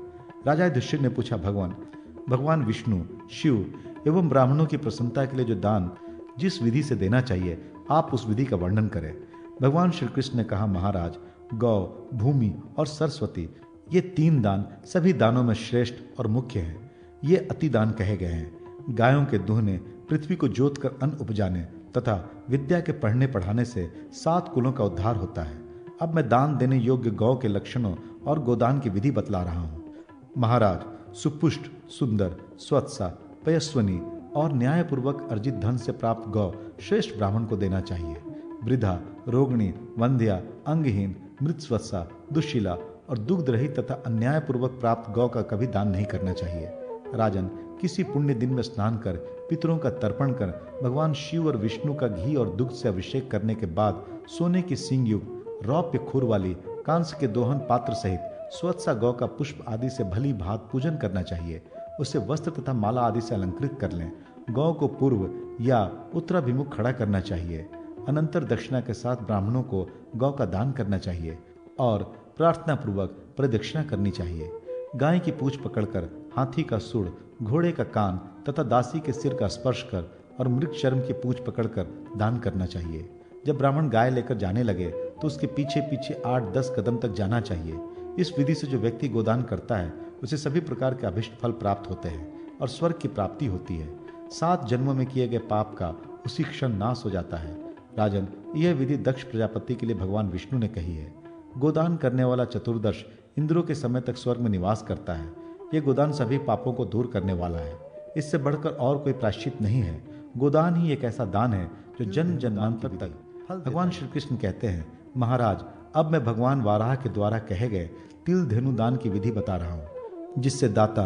[SPEAKER 1] राजा युधिष्ठिर ने पूछा, भगवान विष्णु, शिव एवं ब्राह्मणों की प्रसन्नता के लिए जो दान जिस विधि से देना चाहिए, आप उस विधि का वर्णन करें। भगवान श्री कृष्ण ने कहा, महाराज, गौ, भूमि और सरस्वती, ये 3 दान सभी दानों में श्रेष्ठ और मुख्य हैं। ये अति दान कहे गए हैं। गायों के दूहने, पृथ्वी को जोत कर अन्न उपजाने तथा विद्या के पढ़ने पढ़ाने से 7 कुलों का उद्धार होता है। अब मैं दान देने योग्य गौ के लक्षणों और गोदान की विधि बतला रहा हूं। महाराज, सुपुष्ट, सुंदर, स्वत्सा, पयस्वनी और न्यायपूर्वक अर्जित धन से प्राप्त गौ श्रेष्ठ ब्राह्मण को देना चाहिए। वृद्धा, रोगिणी, वंध्या, अंगहीन, मृतस्वत्सा, दुशीला और दुग्ध रहित तथा अन्यायपूर्वक प्राप्त गौ का कभी दान नहीं करना चाहिए। राजन, किसी पुण्य दिन में स्नान कर, पितरों का तर्पण कर, भगवान शिव और विष्णु का घी और दुग्ध से अभिषेक करने के बाद सोने की सींग युक्त, रौप्य खुर वाली, कांस्य के दोहन पात्र सहित स्वत्सा गौ का पुष्प आदि से भली भांति पूजन करना चाहिए। उसे वस्त्र तथा माला आदि से अलंकृत कर लें। गौ को पूर्व या उत्तराभिमुख खड़ा करना चाहिए। अनंतर दक्षिणा के साथ ब्राह्मणों को गौ का दान करना चाहिए और प्रार्थना पूर्वक प्रदक्षिणा करनी चाहिए। गाय की पूंछ पकड़कर, हाथी का सूंड, घोड़े का कान तथा दासी के सिर का स्पर्श कर और मृग चर्म की पूंछ पकड़कर दान करना चाहिए। जब ब्राह्मण गाय लेकर जाने लगे तो उसके पीछे पीछे 8-10 कदम तक जाना चाहिए। इस विधि से जो व्यक्ति गोदान करता है, उसे सभी प्रकार के अभिष्ट फल प्राप्त होते हैं और स्वर्ग की प्राप्ति होती है। 7 जन्मों में किए गए पाप का उसी क्षण नाश हो जाता है। राजन, यह विधि दक्ष प्रजापति के लिए भगवान विष्णु ने कही है। गोदान करने वाला चतुर्दश इंद्रों के समय तक स्वर्ग में निवास करता है। यह गोदान सभी पापों को दूर करने वाला है। इससे बढ़कर और कोई प्रायश्चित नहीं है। गोदान ही एक ऐसा दान है जो जन्म जन्मांतर तक। भगवान श्री कृष्ण कहते हैं, महाराज, अब मैं भगवान वाराह के द्वारा कहे गए तिल धेनु दान की विधि बता रहा हूं, जिससे दाता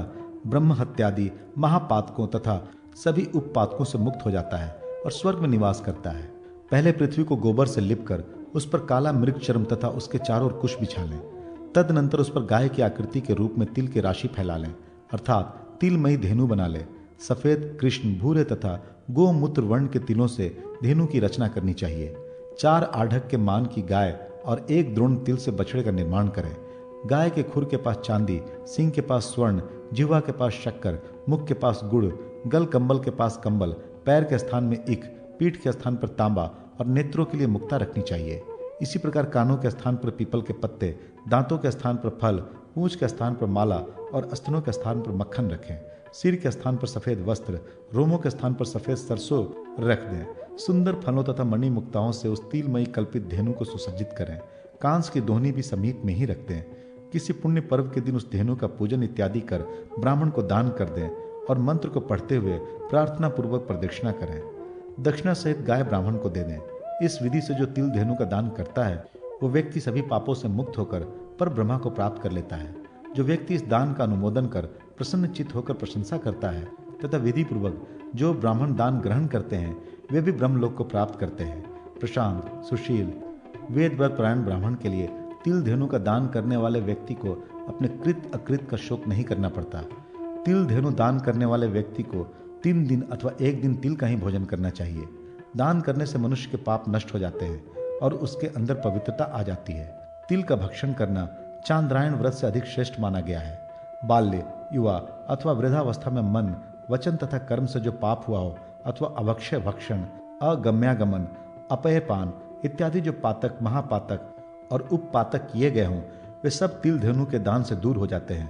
[SPEAKER 1] ब्रह्म हत्यादि महापातकों तथा सभी उपपातकों से मुक्त हो जाता है और स्वर्ग में निवास करता है। पहले पृथ्वी को गोबर से लिपकर उस पर काला मृग चर्म तथा उसके चारों ओर कुश बिछा लें। तदनंतर उस पर गाय की आकृति के रूप में तिल की राशि फैला लें, अर्थात तिलमयी धेनु बना लें। सफेद, कृष्ण, भूरे तथा गोमूत्र वर्ण के तिलों से धेनु की रचना करनी चाहिए। 4 आढ़क के मान की गाय और 1 द्रोण तिल से बछड़े का निर्माण करें। गाय के खुर के पास चांदी, सींग के पास स्वर्ण, जिह्वा के पास शक्कर, मुख के पास गुड़, गल कंबल के पास कंबल, पैर के स्थान में इक, पीठ के स्थान पर तांबा और नेत्रों के लिए मुक्ता रखनी चाहिए। इसी प्रकार कानों के स्थान पर पीपल के पत्ते, दांतों के स्थान पर फल, पूंछ के स्थान पर माला और स्तनों के स्थान पर मक्खन रखें। सिर के स्थान पर सफेद वस्त्र, रोमों के स्थान पर सफेद सरसों रख दें। सुंदर फलों तथा मणि मुक्ताओं से उस तिलमयी कल्पित धेनु को सुसज्जित करें। कांस की दोहनी भी समीप में ही रख दें। किसी पुण्य पर्व के दिन उस धेनु का पूजन इत्यादि कर ब्राह्मण को दान कर दें और मंत्र को पढ़ते हुए प्रार्थना पूर्वक प्रदक्षिणा करें। दक्षिणा सहित गाय ब्राह्मण को दे दें। इस विधि से जो तिल धेनु का दान करता है, वो व्यक्ति सभी पापों से मुक्त होकर पर ब्रह्मा को प्राप्त कर लेता है। जो व्यक्ति इस दान का अनुमोदन कर प्रसन्न चित्त होकर प्रशंसा करता है तथा विधि पूर्वक जो ब्राह्मण दान ग्रहण करते हैं, वे भी ब्रह्मलोक को प्राप्त करते हैं। प्रशांत, सुशील, वेद व्रत परायण ब्राह्मण के लिए तिल धेनु का दान करने वाले व्यक्ति को अपने कृत अकृत का शोक नहीं करना पड़ता। तिल धेनु दान करने वाले व्यक्ति को 3 दिन अथवा 1 दिन तिल का ही भोजन करना चाहिए। दान करने से मनुष्य के पाप नष्ट हो जाते हैं और उसके अंदर पवित्रता आ जाती है। तिल का भक्षण करना चांद्रायण व्रत से अधिक श्रेष्ठ माना गया है। बाल्य, युवा अथवा वृद्धावस्था में मन, वचन तथा कर्म से जो पाप हुआ हो अथवा अभक्ष्य भक्षण, अगम्यागमन, अपेयपान इत्यादि जो पातक, महापातक और उपपातक किए गए हों, वे सब तिल धेनु के दान से दूर हो जाते हैं।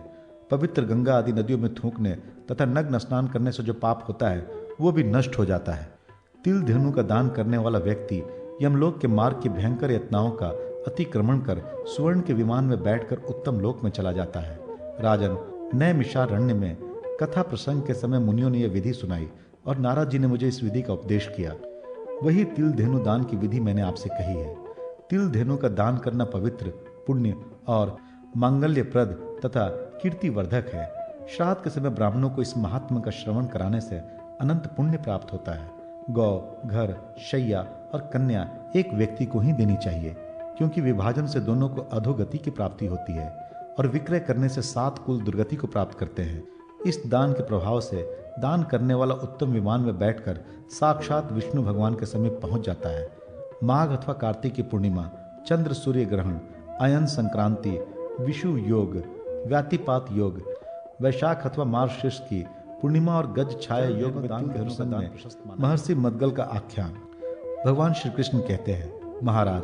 [SPEAKER 1] पवित्र गंगा आदि नदियों में थूकने तथा नग्न स्नान करने से जो पाप होता है वो भी नष्ट हो जाता है। तिल धेनु का दान करने वाला व्यक्ति यमलोक के मार्ग की भयंकर यातनाओं का अतिक्रमण कर सुवर्ण के विमान में बैठकर उत्तम लोक में चला जाता है। राजन, नैमिषारण्य में कथा प्रसंग के समय मुनियों ने यह विधि सुनाई और नारद जी ने मुझे इस विधि का उपदेश किया। वही तिल धेनु दान की विधि मैंने आपसे कही है। तिल धेनु का दान करना पवित्र, पुण्य और मांगल्यप्रद तथा कीर्तिवर्धक है। श्राद्ध के समय ब्राह्मणों को इस महात्मा का श्रवण कराने से अनंत पुण्य प्राप्त होता है। गौ, घर, शैया और कन्या एक व्यक्ति को ही देनी चाहिए, क्योंकि विभाजन से दोनों को अधोगति की प्राप्ति होती है और विक्रय करने से 7 कुल दुर्गति को प्राप्त करते हैं। इस दान के प्रभाव से दान करने वाला उत्तम विमान में बैठकर साक्षात विष्णु भगवान के समीप पहुंच जाता है। माघ अथवा कार्तिक की पूर्णिमा, चंद्र सूर्य ग्रहण, अयन संक्रांति, विषु योग, व्यातिपात योग, वैशाख अथवा मार्गशीर्ष की पूर्णिमा और गज छाया योग में दान के प्रसंग में महर्षि मद्गल का आख्यान। भगवान श्री कृष्ण कहते हैं, महाराज,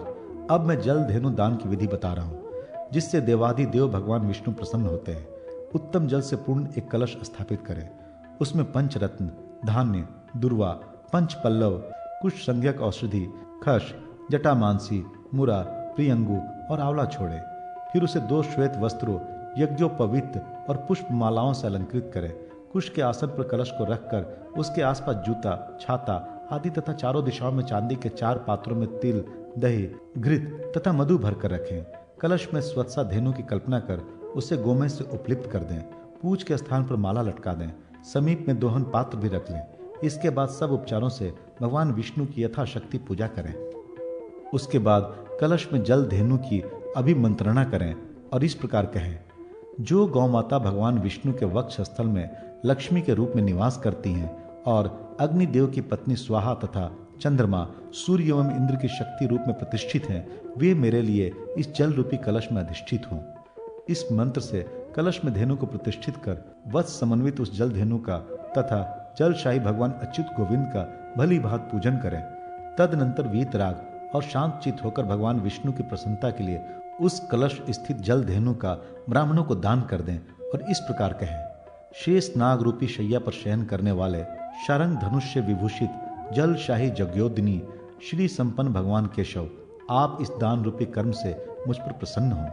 [SPEAKER 1] अब मैं जल धेनु दान की विधि बता रहा हूँ, जिससे देवादि देव भगवान विष्णु प्रसन्न होते हैं। उत्तम जल से पूर्ण एक कलश स्थापित करें। उसमें पंचरत्न, धान्य, दुर्वा, पंच पल्लव, कुछ संज्ञक औषधि, खश, जटामांसी, मुरा, प्रियंगु और आंवला छोड़े। फिर उसे 2 श्वेत वस्त्रों, यज्ञोपवीत और पुष्प मालाओं से अलंकृत करें। कुश के आसन पर कलश को रखकर उसके आसपास जूता, छाता आदि तथा चारों दिशाओं में चांदी के 4 पात्रों में तिल, दही, घृत तथा मधु भरकर रखें। कलश में स्वत्सा धेनु की कल्पना कर उसे गोमय से उपलिप्त कर दें। पूछ के स्थान पर माला लटका दें। समीप में दोहन पात्र भी रख लें। इसके बाद सब उपचारों से भगवान विष्णु की यथाशक्ति पूजा करें। उसके बाद कलश में जल धेनु की अभिमंत्रणा करें और इस प्रकार कहें, जो गौ माता भगवान विष्णु के वक्ष स्थल में लक्ष्मी के रूप में निवास करती हैं और अग्निदेव की पत्नी स्वाहा तथा चंद्रमा, सूर्य एवं इंद्र की शक्ति रूप में प्रतिष्ठित हैं, वे मेरे लिए इस जल रूपी कलश में अधिष्ठित हों। इस मंत्र से कलश में धेनु को प्रतिष्ठित कर वत्स समन्वित उस जल धेनु का तथा जलशाही भगवान अच्युत गोविंद का भली भांति पूजन करें। तदनंतर वीतराग और शांत चित होकर भगवान विष्णु की प्रसन्नता के लिए उस कलश स्थित जल धेनु का ब्राह्मणों को दान कर दें और इस प्रकार कहें, शेष नाग रूपी शैया पर शयन करने वाले शारंग धनुष से विभूषित जलशाही जगयोदिनी श्री संपन्न भगवान केशव, आप इस दान रूपी कर्म से मुझ पर प्रसन्न हों।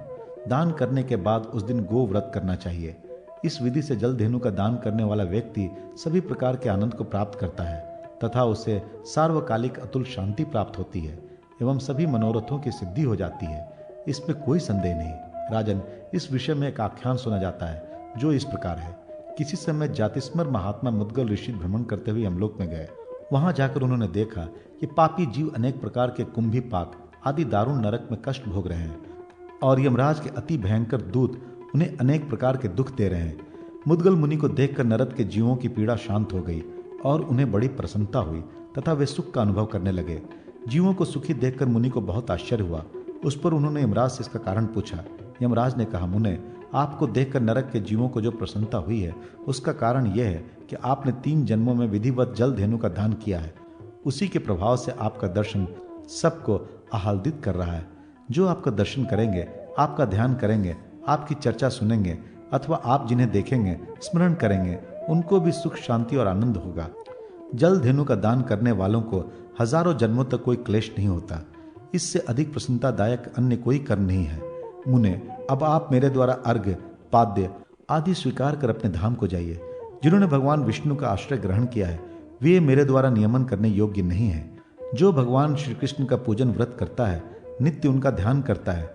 [SPEAKER 1] दान करने के बाद उस दिन गो व्रत करना चाहिए। इस विधि से जल धेनु का दान करने वाला व्यक्ति सभी प्रकार के आनंद को प्राप्त करता है तथा उसे सार्वकालिक अतुल शांति प्राप्त होती है एवं सभी मनोरथों की सिद्धि हो जाती है। इसमें कोई संदेह नहीं। राजन, इस विषय में एक आख्यान सुना जाता है जो इस प्रकार है। किसी समय जातिस्मर महात्मा मुद्गल ऋषि भ्रमण करते हुए यमलोक में गए। वहां जाकर उन्होंने देखा कि पापी जीव अनेक प्रकार के कुंभी पाक आदि दारुण नरक में कष्ट भोग रहे हैं और यमराज के अति भयंकर दूत उन्हें अनेक प्रकार के दुख दे रहे हैं। मुद्गल मुनि को देखकर नरक के जीवों की पीड़ा शांत हो गई और उन्हें बड़ी प्रसन्नता हुई तथा वे सुख का अनुभव करने लगे। जीवों को सुखी देखकर मुनि को बहुत आश्चर्य हुआ। उस पर उन्होंने यमराज से इसका कारण पूछा। यमराज ने कहा, मुने, आपको देखकर नरक के जीवों को जो प्रसन्नता हुई है उसका कारण यह है कि आपने 3 जन्मों में विधिवत जल धेनु का दान किया है। उसी के प्रभाव से आपका दर्शन सबको आह्लादित कर रहा है। जो आपका दर्शन करेंगे, आपका ध्यान करेंगे, आपकी चर्चा सुनेंगे अथवा आप जिन्हें देखेंगे, स्मरण करेंगे, उनको भी सुख, शांति और आनंद होगा। जल धेनु का दान करने वालों को हजारों जन्मों तक कोई क्लेश नहीं होता। इससे अधिक प्रसन्नतादायक अन्य कोई कर्म नहीं है। मुने, अब आप मेरे द्वारा अर्घ्य, पाद्य आदि स्वीकार कर अपने धाम को जाइए। जिन्होंने भगवान विष्णु का आश्रय ग्रहण किया है वे मेरे द्वारा नियमन करने योग्य नहीं है। जो भगवान श्री कृष्ण का पूजन व्रत करता है, नित्य उनका ध्यान करता है,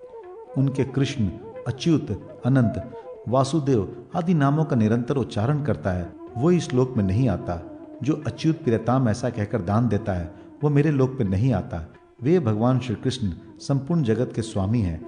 [SPEAKER 1] उनके कृष्ण, अच्युत, अनंत, वासुदेव आदि नामों का निरंतर उच्चारण करता है, वो इस लोक में नहीं आता। जो अच्युत प्रियताम ऐसा कहकर दान देता है वो मेरे लोक में नहीं आता। वे भगवान श्री कृष्ण संपूर्ण जगत के स्वामी हैं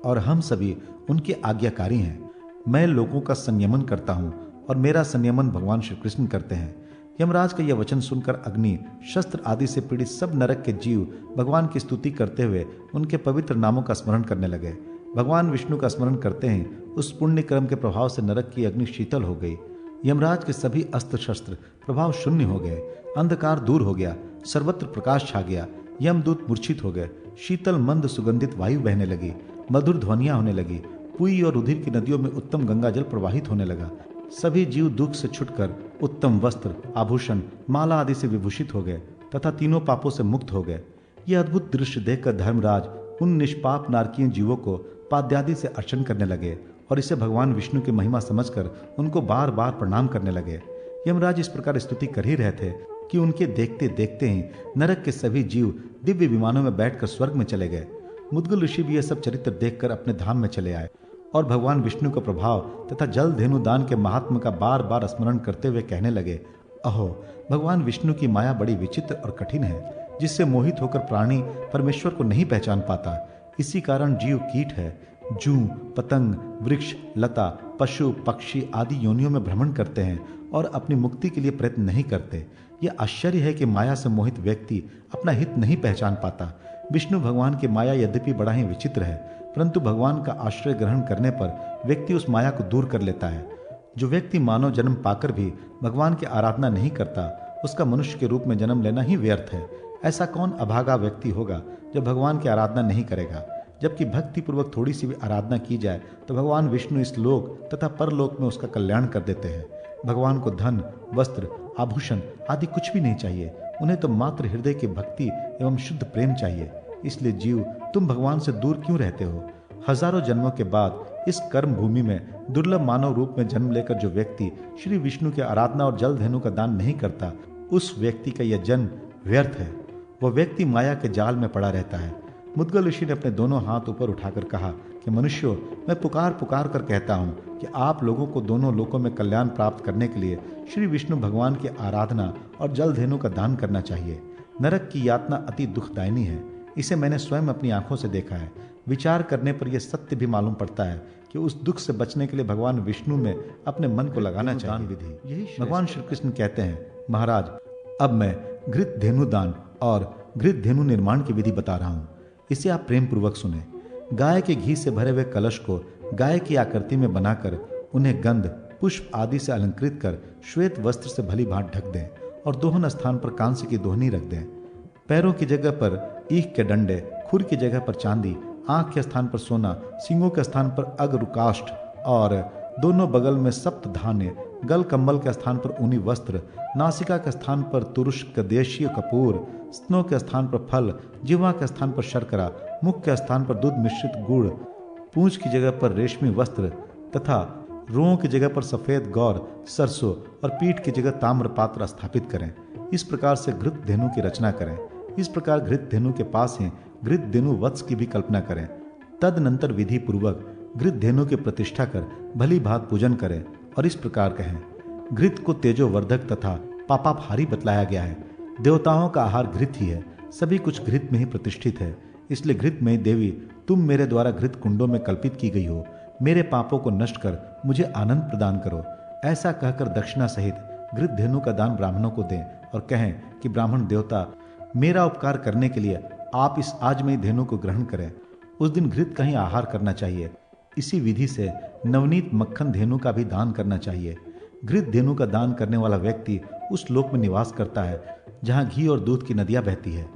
[SPEAKER 1] और हम सभी उनके आज्ञाकारी हैं। मैं लोगों का संयमन करता हूँ और मेरा संयमन भगवान श्री कृष्ण करते हैं। यमराज का यह वचन सुनकर अग्नि, शस्त्र आदि से पीड़ित सब नरक के जीव भगवान की स्तुति करते हुए उनके पवित्र नामों का स्मरण करने लगे। भगवान विष्णु का स्मरण करते ही उस पुण्य कर्म के प्रभाव से नरक की अग्नि शीतल हो गई। यमराज के सभी अस्त्र शस्त्र प्रभाव शून्य हो गए। अंधकार दूर हो गया, सर्वत्र प्रकाश छा गया। यमदूत मूर्छित हो गए। शीतल मंद सुगंधित वायु बहने लगी, मधुर ध्वनियां होने लगी। पुई और रुधिर की नदियों में उत्तम गंगा जल प्रवाहित होने लगा। सभी जीव दुख से छुटकर उत्तम वस्त्र, आभूषण, माला आदि से विभूषित हो गए तथा तीनों पापों से मुक्त हो गए। यह अद्भुत दृश्य देखकर धर्मराज उन निष्पाप नारकीय जीवों को पाद्यादि से अर्चन करने लगे और इसे भगवान विष्णु की महिमा समझकर उनको बार बार प्रणाम करने लगे। यमराज इस प्रकार स्तुति कर ही रहे थे कि उनके देखते देखते ही नरक के सभी जीव दिव्य विमानों में बैठकर स्वर्ग में चले गए। मुद्गल ऋषि भी यह सब चरित्र देखकर अपने धाम में चले आए और भगवान विष्णु का प्रभाव तथा जल धेनु दान के महात्म का बार बार स्मरण करते हुए कहने लगे, अहो, भगवान विष्णु की माया बड़ी विचित्र और कठिन है, जिससे मोहित होकर प्राणी परमेश्वर को नहीं पहचान पाता। इसी कारण जीव कीट है, जू, पतंग, वृक्ष, लता, पशु, पक्षी आदि योनियों में भ्रमण करते हैं और अपनी मुक्ति के लिए प्रयत्न नहीं करते। यह आश्चर्य है कि माया से मोहित व्यक्ति अपना हित नहीं पहचान पाता। विष्णु भगवान की माया यद्यपि बड़ा ही विचित्र है, परंतु भगवान का आश्रय ग्रहण करने पर व्यक्ति उस माया को दूर कर लेता है। जो व्यक्ति मानव जन्म पाकर भी भगवान की आराधना नहीं करता, उसका मनुष्य के रूप में जन्म लेना ही व्यर्थ है। ऐसा कौन अभागा व्यक्ति होगा जो भगवान की आराधना नहीं करेगा? जबकि भक्ति पूर्वक थोड़ी सी भी आराधना की जाए तो भगवान विष्णु इस लोक तथा परलोक में उसका कल्याण कर देते हैं। भगवान को धन, वस्त्र, आभूषण आदि कुछ भी नहीं चाहिए। उन्हें तो मात्र हृदय की भक्ति एवं शुद्ध प्रेम चाहिए। इसलिए जीव, तुम भगवान से दूर क्यों रहते हो? हजारों जन्मों के बाद इस कर्म भूमि में दुर्लभ मानव रूप में जन्म लेकर जो व्यक्ति श्री विष्णु की आराधना और जल धेनु का दान नहीं करता, उस व्यक्ति का यह जन्म व्यर्थ है। वह व्यक्ति माया के जाल में पड़ा रहता है। मुद्गल ऋषि ने अपने दोनों हाथ ऊपर उठाकर कहा कि मनुष्यों, मैं पुकार पुकार कर कहता हूँ कि आप लोगों को दोनों लोकों में कल्याण प्राप्त करने के लिए श्री विष्णु भगवान की आराधना और जल धेनु का दान करना चाहिए। नरक की यातना अति दुखदायिनी है। इसे मैंने स्वयं अपनी आंखों से देखा है। विचार करने पर यह सत्य भी मालूम पड़ता है कि उस दुख से बचने के लिए भगवान विष्णु में अपने मन को लगाना चाहिए। विधि यही भगवान श्री कृष्ण कहते हैं, महाराज, अब मैं घृत धेनु दान और घृत धेनु निर्माण की विधि बता रहा हूँ। इसे आप प्रेम पूर्वक सुने। गाय के घी से भरे हुए कलश को गाय की आकृति में बनाकर उन्हें गंध, पुष्प आदि से अलंकृत कर श्वेत वस्त्र से भली भांत ढक दें और दोहन स्थान पर कांस्य की दोहनी रख दें। पैरों की जगह पर ईख के डंडे, खुर की जगह पर चांदी, आंख के स्थान पर सोना, सींगों के स्थान पर अग्रुकाष्ठ और दोनों बगल में सप्त धान्य, गल कम्बल के स्थान पर ऊनी वस्त्र, नासिका के स्थान पर तुरुष्क देशीय कपूर, स्तनों के स्थान पर फल, जिह्वा के स्थान पर शर्करा, मुख के स्थान पर दूध मिश्रित गुड़, पूंछ की जगह पर रेशमी वस्त्र तथा रुओं की जगह पर सफेद गौर, सरसों और पीठ की जगह ताम्र पात्र स्थापित करें। इस प्रकार से घृत धेनु की रचना करें। इस प्रकार घृत धेनु के पास ही घृत धेनु वत्स की भी कल्पना करें। तदनंतर विधि पूर्वक घृत धेनु की प्रतिष्ठा कर भली भांत पूजन करें और इस प्रकार कहें, घृत को तेजोवर्धक तथा पापापहारी बतलाया गया है। देवताओं का आहार घृत ही है। सभी कुछ घृत में ही प्रतिष्ठित है। इसलिए घृत में देवी, तुम मेरे द्वारा घृत कुंडों में कल्पित की गई हो। मेरे पापों को नष्ट कर मुझे आनंद प्रदान करो। ऐसा कहकर दक्षिणा सहित घृत धेनु का दान ब्राह्मणों को दें और कहें कि ब्राह्मण देवता, मेरा उपकार करने के लिए आप इस आजमयी धेनु को ग्रहण करें। उस दिन घृत का ही आहार करना चाहिए। इसी विधि से नवनीत मक्खन धेनु का भी दान करना चाहिए। घृत धेनु का दान करने वाला व्यक्ति उस लोक में निवास करता है जहाँ घी और दूध की नदियाँ बहती है।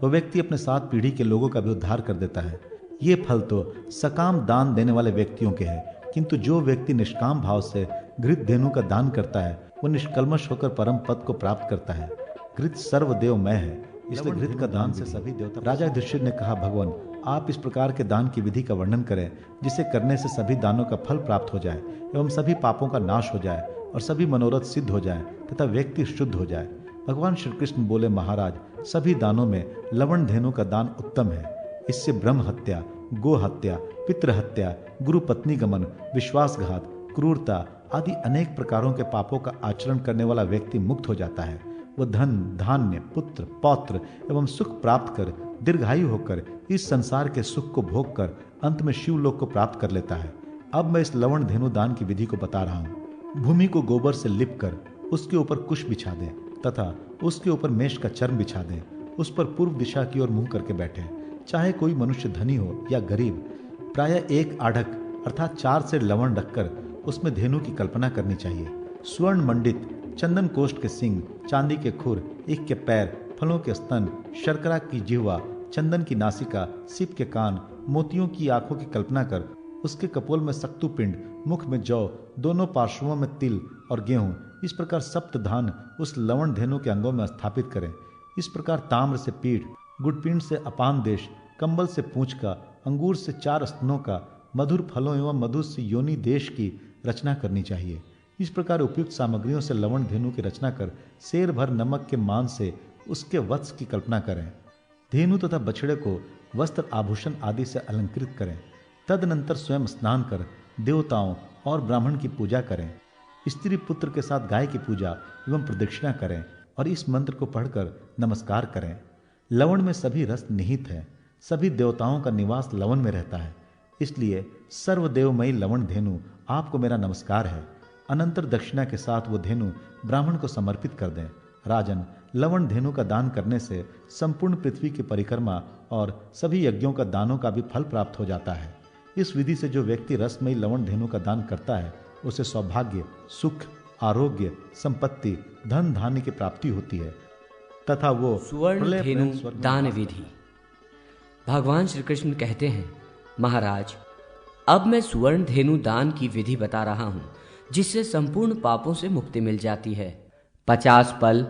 [SPEAKER 1] वह व्यक्ति अपने 7 पीढ़ी के लोगों का भी उद्धार कर देता है। ये फल तो सकाम दान देने वाले व्यक्तियों के हैं, किंतु जो व्यक्ति निष्काम भाव से घृत धेनु का दान करता है वह निष्कल्मश होकर परम पद को प्राप्त करता है। घृत सर्वदेवमय है, इसलिए घृत का दान से सभी देवता। राजा युधिष्ठिर ने कहा, भगवान, आप इस प्रकार के दान की विधि का वर्णन करें जिसे करने से सभी दानों का फल प्राप्त हो जाए एवं सभी पापों का नाश हो जाए और सभी मनोरथ सिद्ध हो जाए तथा व्यक्ति शुद्ध हो जाए। भगवान श्री कृष्ण बोले, महाराज, सभी दानों में लवण धेनु का दान उत्तम है। इससे ब्रह्म हत्या, गो हत्या, पितृ हत्या, गुरु पत्नी गमन, विश्वासघात, क्रूरता आदि अनेक प्रकारों के पापों का आचरण करने वाला व्यक्ति मुक्त हो जाता है। वह धन, धान्य, पुत्र, पौत्र एवं सुख प्राप्त कर दीर्घायु होकर इस संसार के सुख को भोग कर अंत में शिवलोक को प्राप्त कर लेता है। अब मैं इस लवण धेनु दान की विधि को बता रहा हूँ। भूमि को गोबर से लिप कर उसके ऊपर कुश बिछा दें तथा उसके ऊपर मेष का चर्म बिछा दें। उस पर पूर्व दिशा की ओर मुंह करके बैठे। चाहे कोई मनुष्य धनी हो या गरीब, प्रायः 1 आढ़क अर्थात 4 सेर लवण रखकर उसमें धेनु की कल्पना करनी चाहिए। स्वर्ण मंडित चंदन कोष्ठ के सिंग, चांदी के खुर, ईख के पैर, फलों के स्तन, शर्करा की जिह्वा, चंदन की नासिका, सीप के कान, मोतियों की आंखों की कल्पना कर उसके कपोल में सक्तु पिंड, मुख में जौ, दोनों पार्श्वों में तिल और गेहूं, इस प्रकार सप्त धान उस लवण धेनु के अंगों में स्थापित करें। इस प्रकार ताम्र से पीठ, गुटपिंड से अपान देश, कंबल से पूंछ का, अंगूर से 4 स्तनों का, मधुर फलों एवं मधु से योनि देश की रचना करनी चाहिए। इस प्रकार उपयुक्त सामग्रियों से लवण धेनु की रचना कर शेर भर नमक के मान से उसके वत्स की कल्पना करें। धेनु तथा बछड़े को वस्त्र आभूषण आदि से अलंकृत करें। तदनंतर स्वयं स्नान कर देवताओं और ब्राह्मण की पूजा करें। स्त्री पुत्र के साथ गाय की पूजा एवं प्रदक्षिणा करें और इस मंत्र को पढ़कर नमस्कार करें। लवण में सभी रस निहित है। सभी देवताओं का निवास लवण में रहता है, इसलिए सर्वदेवमयी लवण धेनु आपको मेरा नमस्कार है। अनंतर दक्षिणा के साथ वो धेनु ब्राह्मण को समर्पित कर दें। राजन, लवण धेनु का दान करने से संपूर्ण पृथ्वी की परिक्रमा और सभी यज्ञों का दानों का भी फल प्राप्त हो जाता है। इस विधि से जो व्यक्ति रसमयी लवण धेनु का दान करता है उसे सौभाग्य, सुख, आरोग्य, संपत्ति, धन धान्य की प्राप्ति होती है तथा वो
[SPEAKER 2] सुवर्ण धेनु दान विधि। भगवान श्री कृष्ण कहते हैं, महाराज, अब मैं सुवर्ण धेनु दान की विधि बता रहा हूं, जिससे संपूर्ण पापों से मुक्ति मिल जाती है। 50 पल,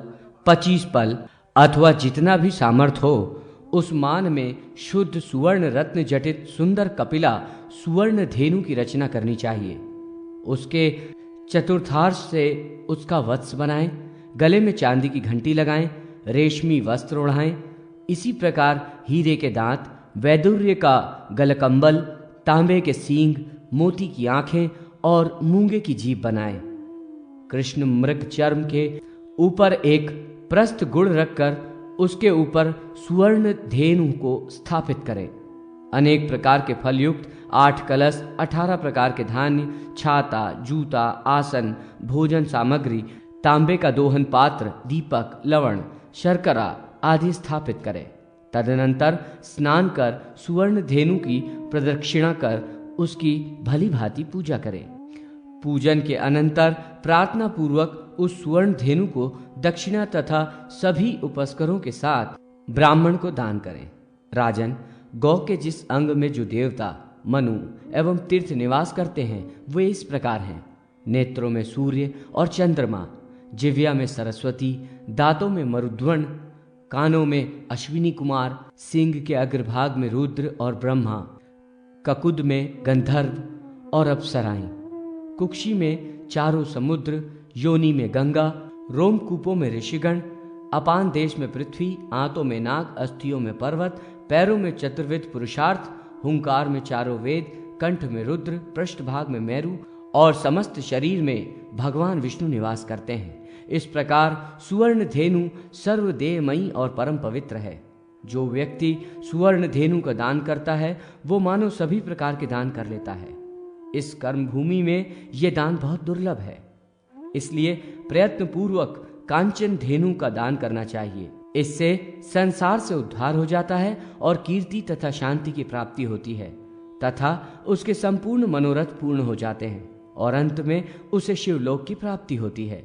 [SPEAKER 2] 25 पल अथवा जितना भी सामर्थ हो, उस मान में शुद्ध सुवर्ण रत्न जटित सुंदर कपिला सुवर्ण धेनु की रचना करनी चाहिए। उसके चतुर्थांश से उसका वत्स बनाएं, गले में चांदी की घंटी लगाएं, रेशमी वस्त्र ओढ़ाएं। इसी प्रकार हीरे के दांत, वैदुर्य का गलकंबल, तांबे के सींग, मोती की आंखें और मूंगे की जीभ बनाएं। कृष्ण मृग चर्म के ऊपर एक प्रस्थ गुड़ रखकर उसके ऊपर सुवर्ण धेनु को स्थापित करें। अनेक प्रकार के फल युक्त 8 कलश, 18 प्रकार के धान्य, छाता, जूता, आसन, भोजन सामग्री, तांबे का दोहन पात्र, दीपक, लवण, शर्करा आदि स्थापित करें। तदनंतर स्नान कर सुवर्ण धेनु की प्रदक्षिणा कर उसकी भली भांति पूजा करें। पूजन के अनंतर प्रार्थना पूर्वक उस सुवर्ण धेनु को दक्षिणा तथा सभी उपस्करों के साथ ब्राह्मण को दान करें। राजन, गौ के जिस अंग में जो देवता, मनु एवं तीर्थ निवास करते हैं वे इस प्रकार हैं: नेत्रों में सूर्य और चंद्रमा, जिह्वा में सरस्वती, दांतों में मरुद्वण, कानों में अश्विनी कुमार, सिंह के अग्रभाग में रुद्र और ब्रह्मा, ककुद में गंधर्व और अप्सराएं, कुक्षी में चारों समुद्र, योनि में गंगा, रोमकूपों में ऋषिगण, अपान देश में पृथ्वी, आंतों में नाग, अस्थियों में पर्वत, पैरों में चतुर्विध पुरुषार्थ, हुंकार में चारों वेद, कंठ में रुद्र, पृष्ठभाग में मेरु और समस्त शरीर में भगवान विष्णु निवास करते हैं। इस प्रकार सुवर्ण धेनु सर्वदेहमयी और परम पवित्र है। जो व्यक्ति सुवर्ण धेनु का दान करता है वो मानो सभी प्रकार के दान कर लेता है। इस कर्म भूमि में ये दान बहुत दुर्लभ है, इसलिए प्रयत्न पूर्वक कांचन धेनु का दान करना चाहिए। इससे संसार से उद्धार हो जाता है और कीर्ति तथा शांति की प्राप्ति होती है तथा उसके संपूर्ण मनोरथ पूर्ण हो जाते हैं और अंत में उसे शिवलोक की प्राप्ति होती है।